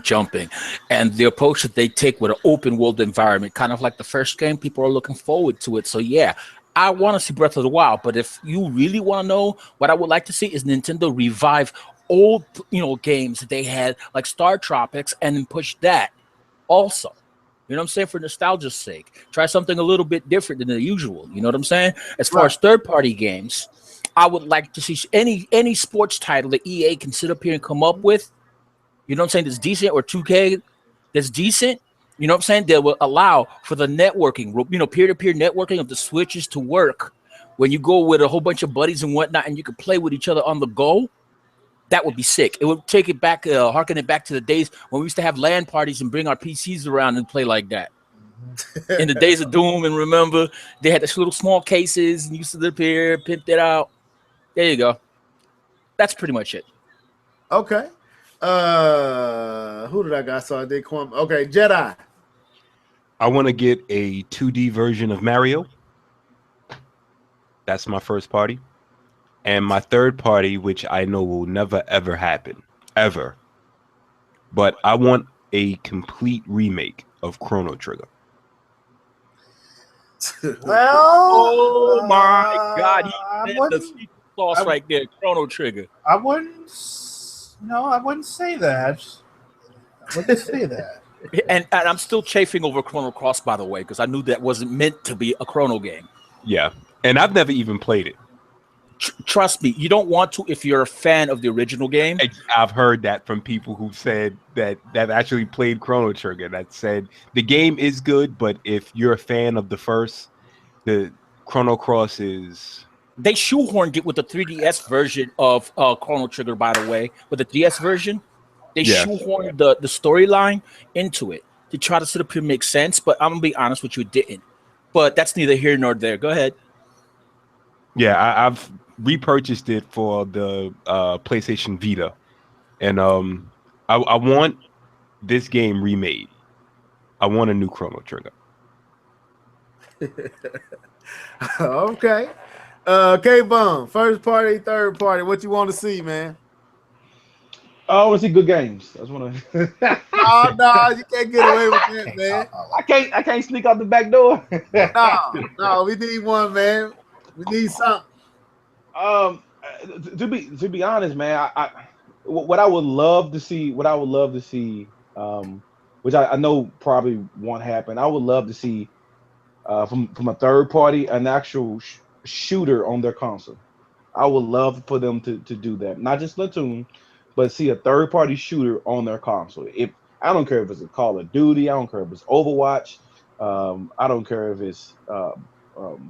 jumping, and the approach that they take with an open world environment, kind of like the first game, people are looking forward to it. So yeah, I want to see Breath of the Wild, but if you really want to know what I would like to see is Nintendo revive old, games that they had, like Star Tropics, and then push that also. You know what I'm saying? For nostalgia's sake. Try something a little bit different than the usual. You know what I'm saying? As far as third-party games, I would like to see any sports title that EA can sit up here and come up with, you know what I'm saying, that's decent, or 2K that's decent, you know what I'm saying, that will allow for the networking, peer-to-peer networking of the Switches to work when you go with a whole bunch of buddies and whatnot, and you can play with each other on the go. That would be sick. It would take it back, harken it back to the days when we used to have LAN parties and bring our PCs around and play like that. In the days of Doom, and remember, they had these little small cases and used to live here, pimped it out. There you go. That's pretty much it. Okay. Who did I got? So I did Kwame. Okay, Jedi. I want to get a 2D version of Mario. That's my first party. And my third party, which I know will never, ever happen. Ever. But I want a complete remake of Chrono Trigger. Oh my God. He said the secret sauce right there. Chrono Trigger. I wouldn't say that. I wouldn't say that. And I'm still chafing over Chrono Cross, by the way, because I knew that wasn't meant to be a Chrono game. Yeah. And I've never even played it. Trust me, you don't want to if you're a fan of the original game. I've heard that from people who said that actually played Chrono Trigger, that said the game is good, but if you're a fan of the first, the Chrono Cross is... They shoehorned it with the 3DS version of Chrono Trigger, by the way. With the DS version, they shoehorned the storyline into it to try to sit up here and make sense, but I'm going to be honest with you, it didn't. But that's neither here nor there. Go ahead. Yeah, I've repurchased it for the PlayStation Vita, and I want this game remade. I want a new Chrono Trigger. Okay. K-Bum, first party, third party. What you want to see, man? I want to see good games. I just want to. Oh no, you can't get away with that, man. I can't sneak out the back door. No, we need one, man. We need something. To be honest, man, what I would love to see, which I know probably won't happen. I would love to see from a third party an actual shooter on their console. I would love for them to do that, not just Splatoon, but see a third party shooter on their console. If I don't care if it's a Call of Duty, I don't care if it's Overwatch, I don't care if it's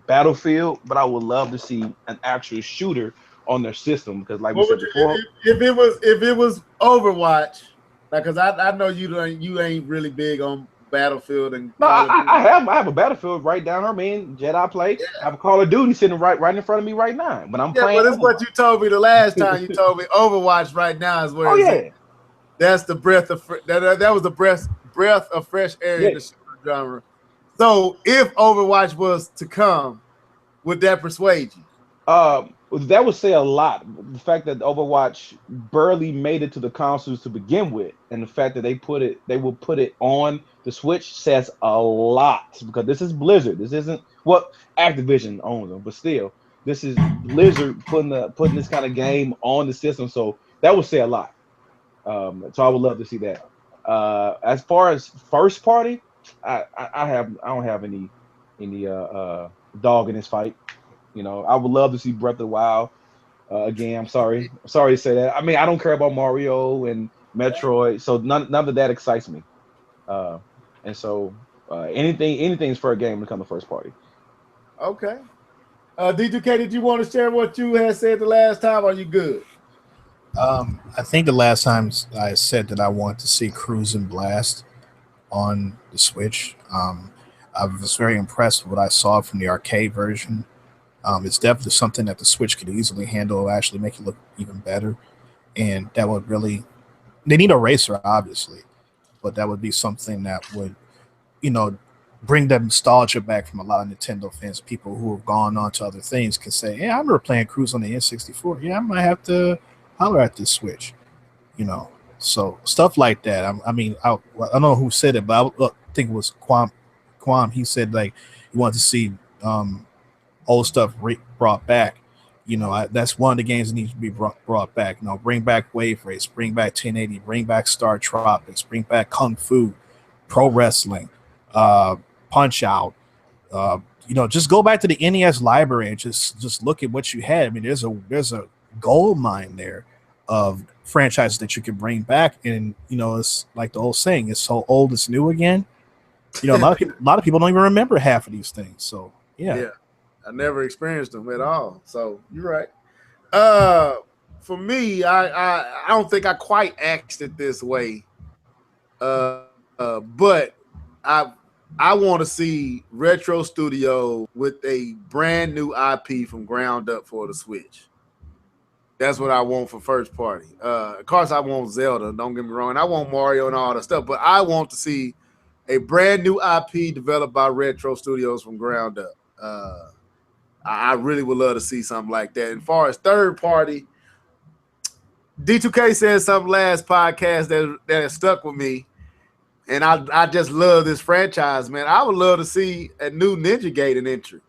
Battlefield, but I would love to see an actual shooter on their system, because like we said before, if it was Overwatch, like, because I know you ain't really big on Battlefield and no, I have a Battlefield right down here, man. Jedi play. I have a Call of Duty sitting right in front of me right now. But I'm playing. But it's what you told me the last time. You told me Overwatch right now is where. It's that's the breath of that was the breath of fresh air in the shooter genre. So if Overwatch was to come, would that persuade you? That would say a lot. The fact that Overwatch barely made it to the consoles to begin with, and the fact that they will put it on the Switch says a lot, because this is Blizzard. This isn't what Activision owns them, but still, this is Blizzard putting this kind of game on the system. So that would say a lot. So I would love to see that. As far as first party, I don't have any dog in this fight. You know, I would love to see Breath of the Wild again. I'm sorry to say that. I mean, I don't care about Mario and Metroid, so none of that excites me. And so anything's for a game to come to first party. Okay. D2K, did you want to share what you had said the last time? Or are you good? I think the last time I said that I want to see Cruise and Blast on the Switch. I was very impressed with what I saw from the arcade version. It's definitely something that the Switch could easily handle, actually make it look even better. And that would really, they need a racer, obviously, but that would be something that would, bring that nostalgia back from a lot of Nintendo fans. People who have gone on to other things can say, yeah, I remember playing Cruise on the N64. Yeah, I might have to holler at this Switch, So stuff like that. I don't know who said it, but I think it was Quam. He said, like, he wanted to see old stuff brought back. That's one of the games that needs to be brought back. Bring back Wave Race, bring back 1080, bring back Star Tropics, bring back Kung Fu, Pro Wrestling, Punch Out. Just go back to the NES library and just look at what you had. I mean, there's a gold mine there of franchises that you can bring back, and it's like the old saying, it's so old it's new again. A lot of people don't even remember half of these things. So yeah. I never experienced them at all. So you're right. for me, I don't think I quite asked it this way, but I want to see Retro Studio with a brand new IP from ground up for the Switch. That's what I want for first party. Of course, I want Zelda. Don't get me wrong. And I want Mario and all that stuff. But I want to see a brand new IP developed by Retro Studios from ground up. I really would love to see something like that. And as far as third party, D2K said something last podcast that has stuck with me. And I just love this franchise, man. I would love to see a new Ninja Gaiden entry.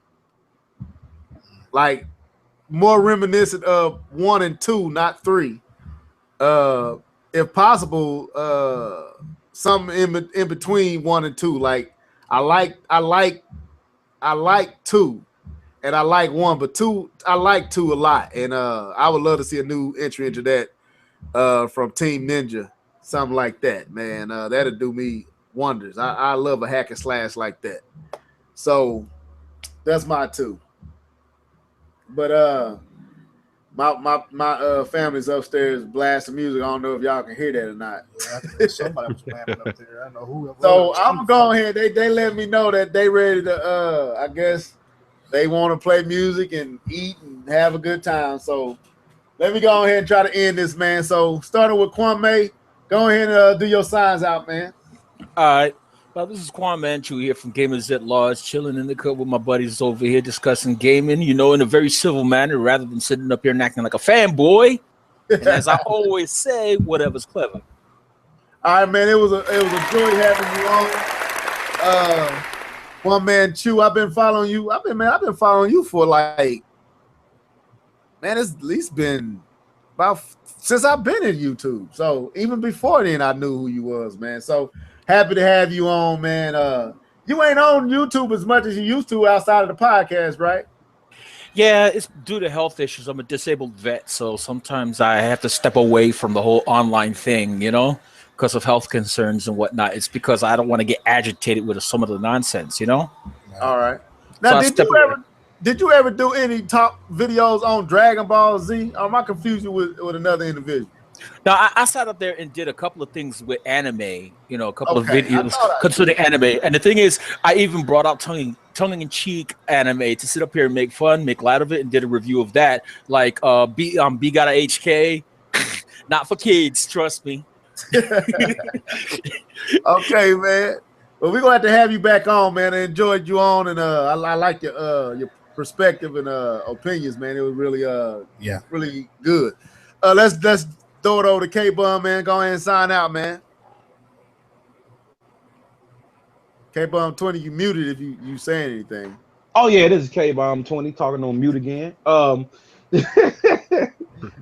Like, more reminiscent of 1 and 2, not 3. If possible, something in between 1 and 2. Like I like 2, and I like 1, but 2 I like 2 a lot, and I would love to see a new entry into that from Team Ninja, something like that, man. That'd do me wonders. I love a hack and slash like that. So that's my 2. But my family's upstairs blasting music. I don't know if y'all can hear that or not. Yeah, somebody was clapping up there. I don't know who. So I'm going ahead. They let me know that they ready to. I guess they want to play music and eat and have a good time. So let me go ahead and try to end this, man. So starting with Kwame, go ahead and do your signs out, man. All right. Well, this is Quan Manchu here from Gamers at Large, chilling in the cup with my buddies over here discussing gaming, in a very civil manner rather than sitting up here and acting like a fanboy. And as I always say, whatever's clever. All right, man. It was a joy having you on. One man, Chew. I've been following you. I've been following you for like, man, it's at least been about since I've been in YouTube. So even before then, I knew who you was, man. So happy to have you on, man. You ain't on YouTube as much as you used to outside of the podcast, right? Yeah, it's due to health issues. I'm a disabled vet, so sometimes I have to step away from the whole online thing, because of health concerns and whatnot. It's because I don't want to get agitated with some of the nonsense, All right. Now, so did you ever do any top videos on Dragon Ball Z? Or am I confused you with another individual? Now, I sat up there and did a couple of things with anime, a couple of videos concerning anime. And the thing is, I even brought out tongue-in-cheek anime to sit up here and make fun, make light of it, and did a review of that. Like B Gotta HK, not for kids, trust me. Okay, man. Well, we're going to have you back on, man. I enjoyed you on, and I like your perspective and opinions, man. It was really really good. Let's throw it over to K-Bum, man. Go ahead and sign out, man. K-Bum 20, you muted if you saying anything. Oh yeah, this is K-Bomb 20 talking on mute again.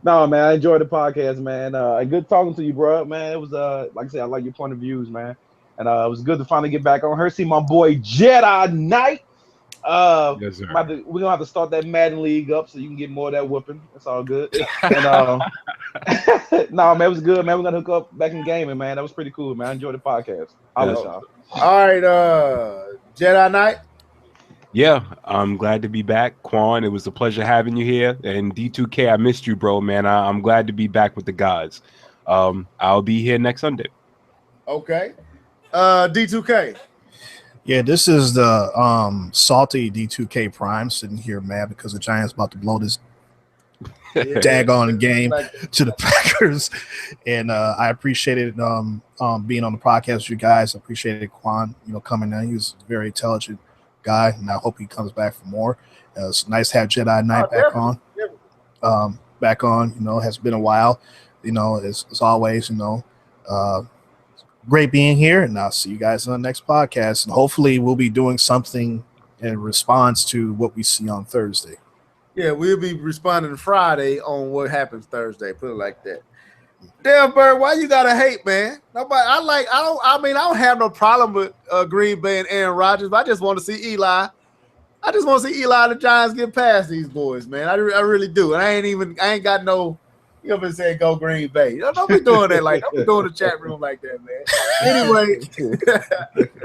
No, man, I enjoyed the podcast, man. Good talking to you, bro, man. It was like I said, I like your point of views, man. And it was good to finally get back on her. See my boy Jedi Knight. Yes, sir. We're gonna have to start that Madden League up so you can get more of that whooping. That's all good. And no, man, it was good, man. We're gonna hook up back in gaming, man. That was pretty cool, man. I enjoyed the podcast. I'll let y'all. All right, Jedi Knight. Yeah, I'm glad to be back, Quan. It was a pleasure having you here. And D2K, I missed you, bro, man. I'm glad to be back with the guys. I'll be here next Sunday. Okay. D2K. Yeah, this is the salty D2K Prime sitting here mad because the Giants about to blow this daggone game to the Packers. And I appreciated being on the podcast with you guys. I appreciated Quan, coming in. He was a very intelligent guy, and I hope he comes back for more. It's nice to have Jedi Knight back on. Back on, has been a while. As always, great being here, and I'll see you guys on the next podcast. And hopefully we'll be doing something in response to what we see on Thursday. Yeah, we'll be responding Friday on what happens Thursday. Put it like that. Damn, Bird, why you gotta hate, man? Nobody. I don't have no problem with Green Bay and Aaron Rodgers, but I just want to see Eli. I just want to see Eli and the Giants get past these boys, man. I really do. And I ain't got no. You ever say go Green Bay? Don't be doing that. Don't be doing the chat room like that, man. Anyway,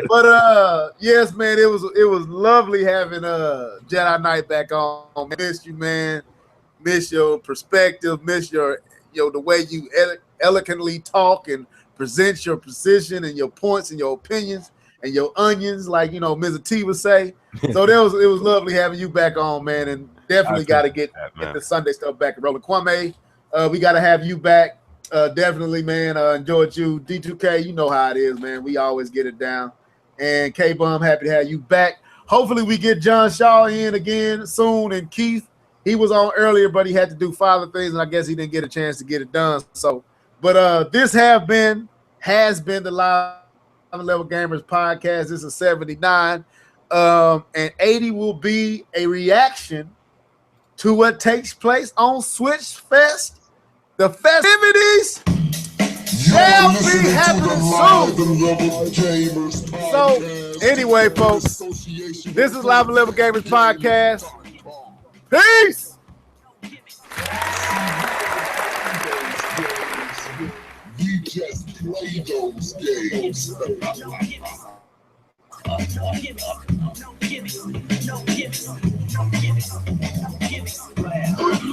but yes, man, it was lovely having Jedi Knight back on. Missed you, man. miss your perspective, miss your the way you eloquently talk and present your position and your points and your opinions and your onions, like Ms. T would say. So it was lovely having you back on, man, and definitely got to get the Sunday stuff back and rolling. Kwame, we got to have you back. Definitely, man. Enjoyed you. D2K, you know how it is, man. We always get it down. And K-Bum, happy to have you back. Hopefully we get John Shaw in again soon. And Keith, he was on earlier, but he had to do father things, and I guess he didn't get a chance to get it done. So, but this has been the Live Level Gamers podcast. This is 79. And 80 will be a reaction to what takes place on SWITCHFEST. The festivities shall be happening soon. So, anyway, folks, this is Live Level Gamers podcast. Peace. We just play those games.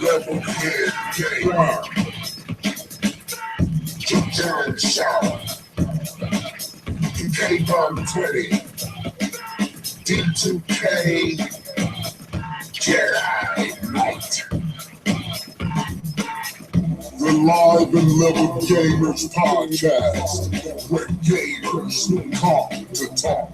Level head game. John Shaw. K-Bum 20. D2K. Jedi Knight. The Live and Level Gamers podcast, where gamers come to talk.